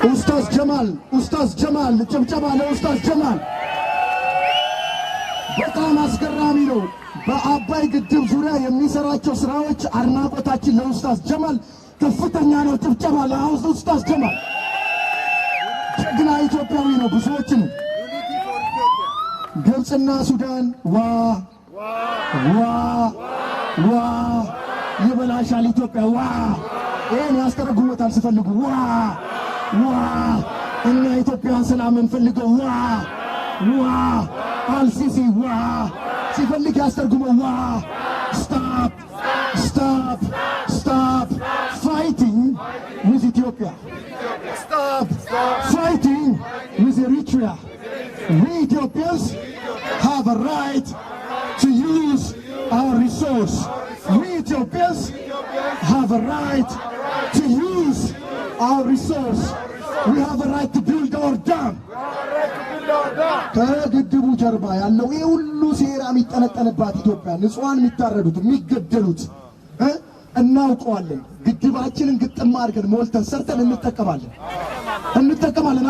ኡስታዝ ጀማል ጭብጨባ ለኡስታዝ ጀማል። በጣም አስገራሚ ነው። በአባይ ግድብ ዙሪያ የሚሰራቸው ስራዎች አድናቆታችን ለኡስታዝ ጀማል ከፍተኛ ነው። ጭብጨባ ለኡስታዝ ጀማል። ጀግና ኢትዮጵያዊ ነው። ብዙዎችን ግብፅና ሱዳን ዋ ይበላሻል ኢትዮጵያ ዋ። ይሄን ያስተረጉሙታል ሲፈልጉ ዋ እኛ ኢትዮጵያን ሰላም እንፈልገው ዋ አልሲሲ ዋ ሲፈልግ ያስተርጉመው ዋ ስታፕ ፋይቲንግ ዊዝ ኢትዮጵያ ስታፕ ፋይቲንግ ዊዝ ኤሪትሪያ we Ethiopians have a right to use our resource. We Ethiopians have a right to use our resource. We have a right to build our dam. ከግድቡ ጀርባ ያለው ይሄ ሁሉ ሴራ የሚጠነጠንባት ኢትዮጵያ ንጹሃን የሚታረዱት የሚገደሉት እናውቀዋለን። ግድባችንን ግጥም አድርገን ሞልተን ሰርተን እንጠቀማለን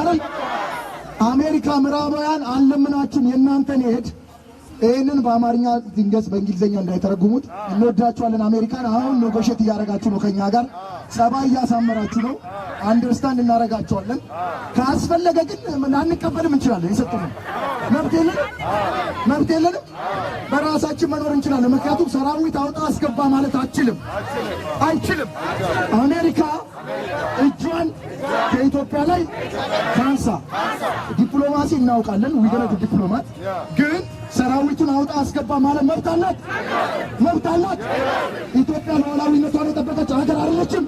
አይደል? አሜሪካ ምዕራባውያን አለምናችሁም የእናንተን ሄድ ይህንን በአማርኛ ድንገት በእንግሊዝኛ እንዳይተረጉሙት። እንወዳችኋለን አሜሪካን። አሁን ኔጎሼት እያደረጋችሁ ነው ከኛ ጋር፣ ጸባይ እያሳመራችሁ ነው። አንደርስታንድ እናደርጋችኋለን። ካስፈለገ ግን አንቀበልም እንችላለን። የሰጡን መብት የለንም። በራሳችን መኖር እንችላለን። ምክንያቱም ሰራዊት አውጣ አስገባ ማለት አይችልም። አሜሪካ እጇን ከኢትዮጵያ ላይ ታንሳ። ዲፕሎማሲ እናውቃለን፣ ዊገነት ዲፕሎማት ግን ሰራዊቱን አውጣ አስገባ ማለት መብት አላት መብት አላት። ኢትዮጵያ ሉዓላዊነቷን የጠበቀች ሀገር አይደለችም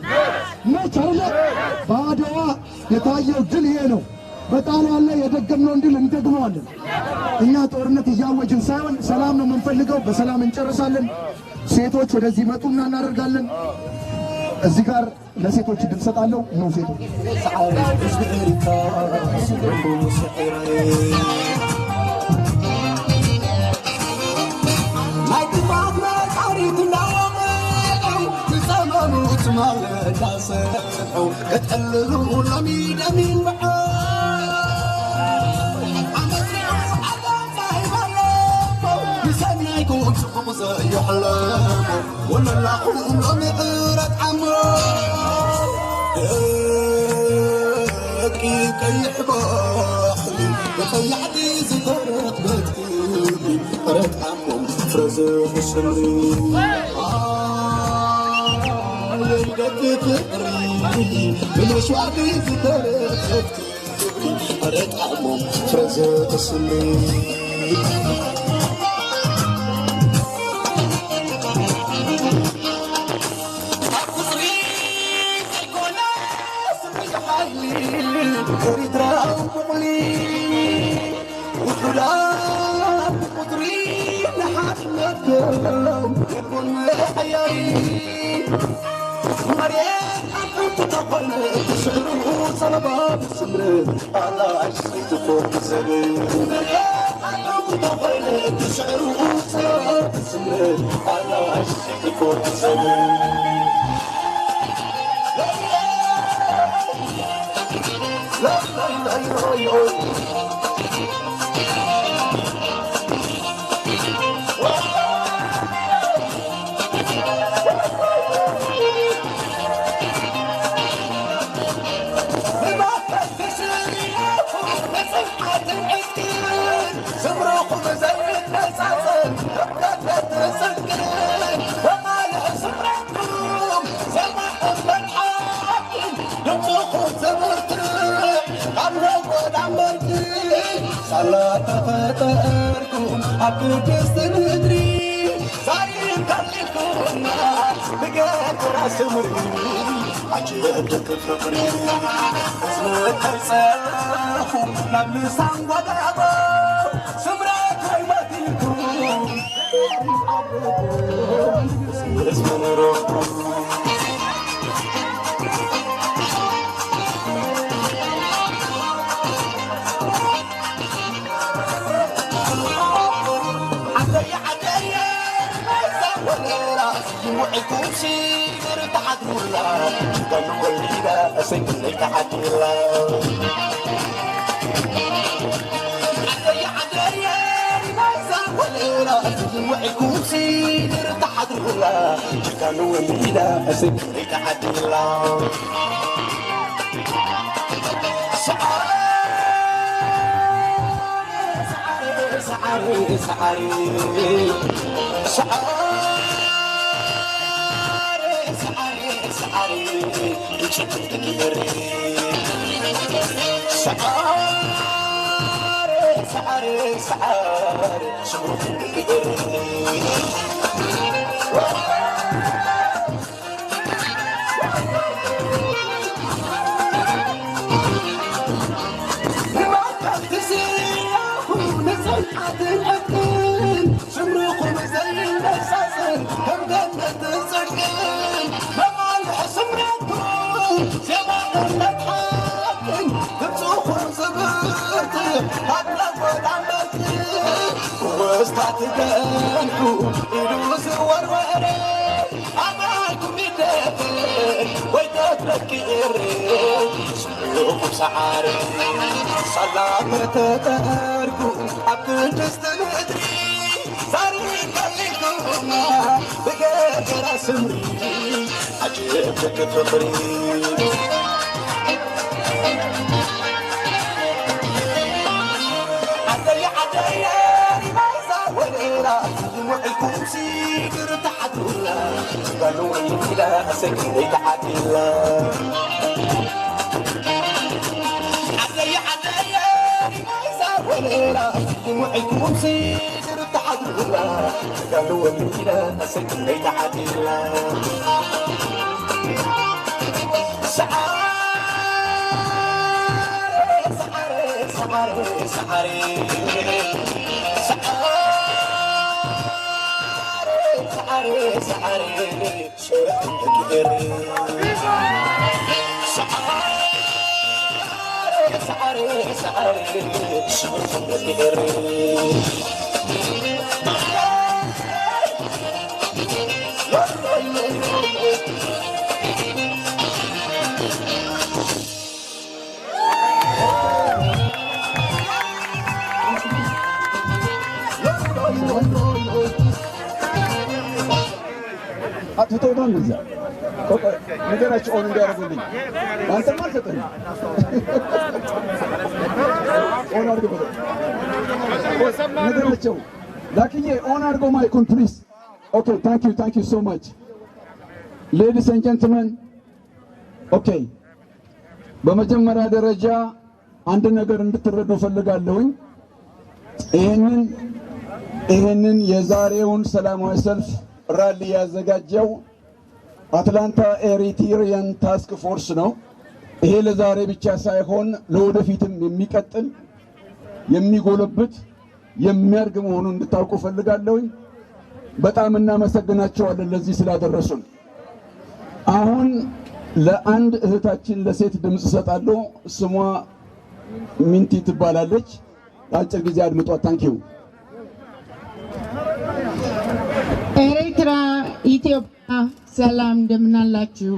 ነች አይደለ? በአድዋ የታየው ድል ይሄ ነው። በጣሊያን ላይ የደገምነው ድል እንደግመዋለን። እኛ ጦርነት እያወጅን ሳይሆን ሰላም ነው የምንፈልገው። በሰላም እንጨርሳለን። ሴቶች ወደዚህ መጡና እናደርጋለን። እዚህ ጋር ለሴቶች ድል ሰጣለሁ ነው ሴቶች وعيكم سيدر አትተውታን እዛ ነገራቸው ኦን እንዲያደርጉልኝ አንተ ማለት ነው ኦን አድርገው ነገራቸው ላኪዬ ኦን አድርገው ማይኩን ፕሊዝ ኦኬ ታንክ ዩ ሶ ማች ሌዲስ ኤንድ ጀንትልመን ኦኬ በመጀመሪያ ደረጃ አንድ ነገር እንድትረዱ ፈልጋለሁኝ ይሄንን የዛሬውን ሰላማዊ ሰልፍ ራሊ ያዘጋጀው አትላንታ ኤሪትሪያን ታስክ ፎርስ ነው። ይሄ ለዛሬ ብቻ ሳይሆን ለወደፊትም የሚቀጥል የሚጎለብት የሚያርግ መሆኑን እንድታውቁ ፈልጋለሁ። በጣም እናመሰግናቸዋለን ለዚህ ስላደረሱን። አሁን ለአንድ እህታችን ለሴት ድምጽ ሰጣለሁ። ስሟ ሚንቲ ትባላለች። አጭር ጊዜ አድምጧት። ታንኪዩ ኤሪትራ ኢትዮጵያ ሰላም እንደምናላችሁ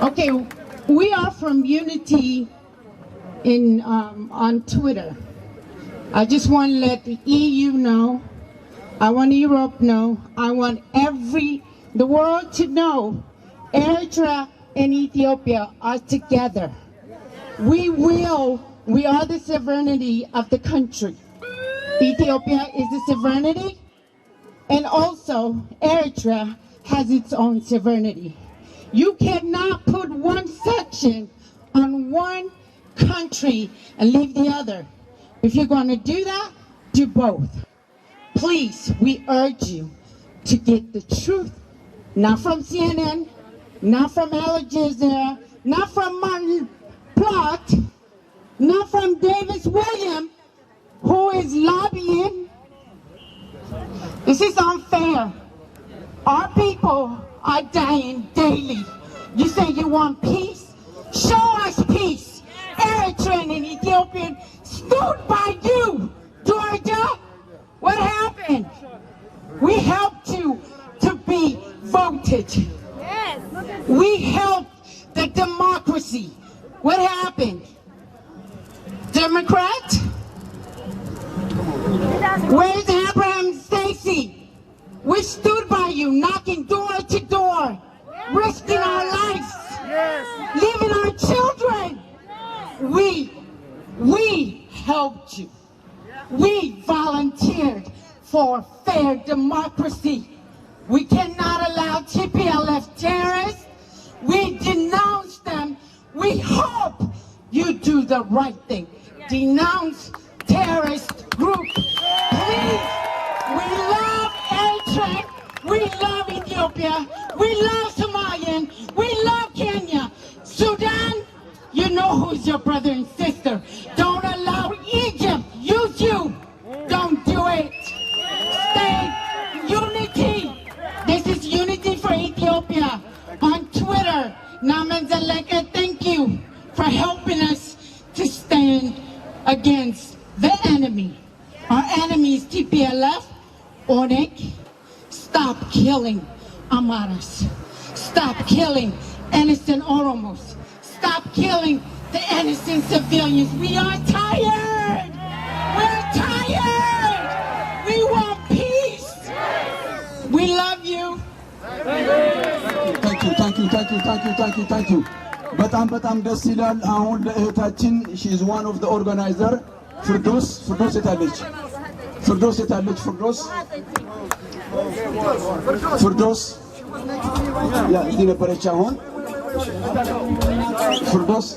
Okay, we are from Unity on Twitter. I just want to let the EU know, I want Europe know, I want the world to know Eritrea and Ethiopia are together. We are the sovereignty of the country. Ethiopia is the sovereignty, and also Eritrea has its own sovereignty. You cannot put one section on one country and leave the other. If you're going to do that, do both. Please, we urge you to get the truth, not from CNN, not from Al Jazeera, not from Martin Plott, not from Davis Williams, who is lobbying. This is unfair. Our people are dying daily. You say you want peace? Show us peace. Eritrean and Ethiopian stood by you, Georgia. What happened? We helped you to be voted. Yes. We helped the democracy. What happened? Democrat? Where's Abraham Stacy? We stood by you, knocking door to door, risking our lives, leaving our children. We helped you. We volunteered for fair democracy. We cannot allow TPLF terrorists. We denounce them. We hope you do the right thing. Denounce terrorist group. Please, we love Eritrea. We love Ethiopia. We love Somalia. We love Kenya. Sudan, you know who's your brother and sister. Don't allow Egypt use you. Don't do it. Stay unity. This is unity for Ethiopia. On Twitter, Naman Zaleka, thank you for helping us to stand against the enemy. Our enemy is TPLF, Onik. Stop killing Amaras. Stop killing innocent Oromos. Stop killing the innocent civilians. We are tired. We're tired. We want peace. We love you. Thank you. በጣም ደስ ይላል። አሁን ለእህታችን she is one of the organizer ፍርዶስ የታለች? ፍርዶስ ያ እዚህ ነበረች። አሁን ፍርዶስ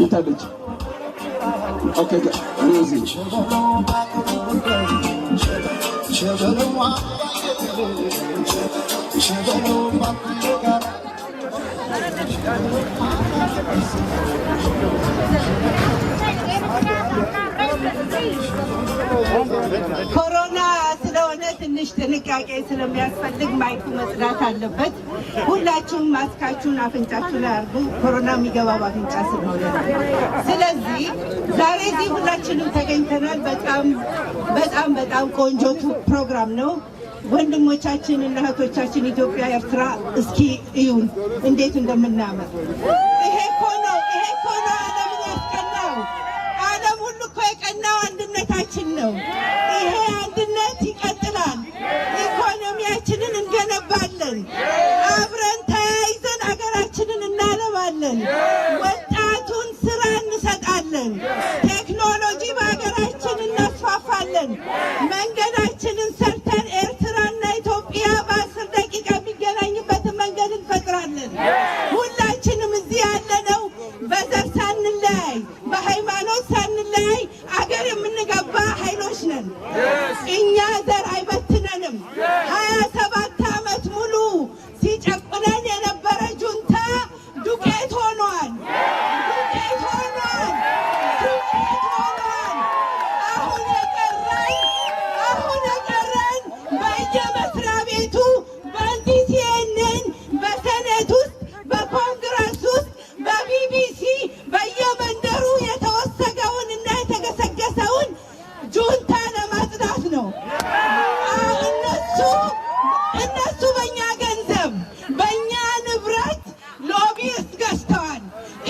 የታለች? Okay, easy. ኮሮና ስለሆነ ትንሽ ጥንቃቄ ስለሚያስፈልግ ማይኩ መስራት አለበት። ሁላችሁም ማስካችሁን አፍንጫችሁ ላይ አድርጉ። ኮሮና የሚገባው አፍንጫ ስለሆነ ነው። ስለዚህ ዛሬ እዚህ ሁላችንም ተገኝተናል። በጣም ቆንጆ ፕሮግራም ነው። ወንድሞቻችን እና እህቶቻችን ኢትዮጵያ፣ ኤርትራ እስኪ እዩን እንዴት እንደምናመር። ይሄ እኮ ነው ዓለምን ያስቀናው። ዓለም ሁሉ እኮ የቀናው አንድነታችን ነው። ይሄ አንድነት ይቀጥላል። ኢኮኖሚያችንን እንገነባለን። አብረን ተያይዘን ሀገራችንን እናለማለን። ወጣቱን ስራ እንሰጣለን። ቴክኖሎጂ በሀገራችን እናስፋፋለን። መንገዳችንን ሰርተን ኤርትራና ኢትዮጵያ በ10 ደቂቃ የሚገናኝበትን መንገድ እንፈጥራለን። ሁላችንም እዚህ ያለነው በዘር ሳንለያይ፣ በሃይማኖት ሳንለያይ አገር የምንገባ ኃይሎች ነን። እኛ ዘር አይበትነንም። 27 ዓመት ሙሉ ሲጨቁነን የነበረ ጁንታ ዱቄት ሆኗል። አሁን የቀረን በየመስሪያ ቤቱ በዚህ ሲኤንኤን፣ በሴኔት ውስጥ፣ በኮንግረስ ውስጥ፣ በቢቢሲ በየመንደሩ የተወሰገውን እና የተገሰገሰውን ጁንታ ለማጽዳት ነው። እነሱ በእኛ ገንዘብ በእኛ ንብረት ሎቢስት ገዝተዋል።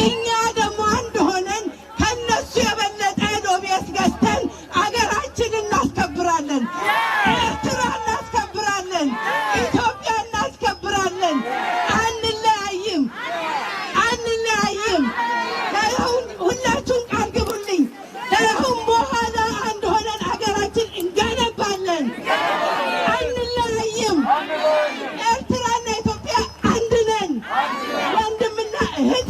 እኛ ደግሞ አንድ ሆነን ከነሱ የበለጠ ሎቢስት ገዝተን አገራችን እናስከብራለን። ኤርትራ እናስከብራለን። ኢትዮጵያ እናስከብራለን። አንለያይም። ሁላችሁም ቃል ግቡልኝ። ከአሁን በኋላ አንድ ሆነን አገራችን እንገነባለን። አንለያይም። ኤርትራና ኢትዮጵያ አንድ ነን። ወንድምና እህት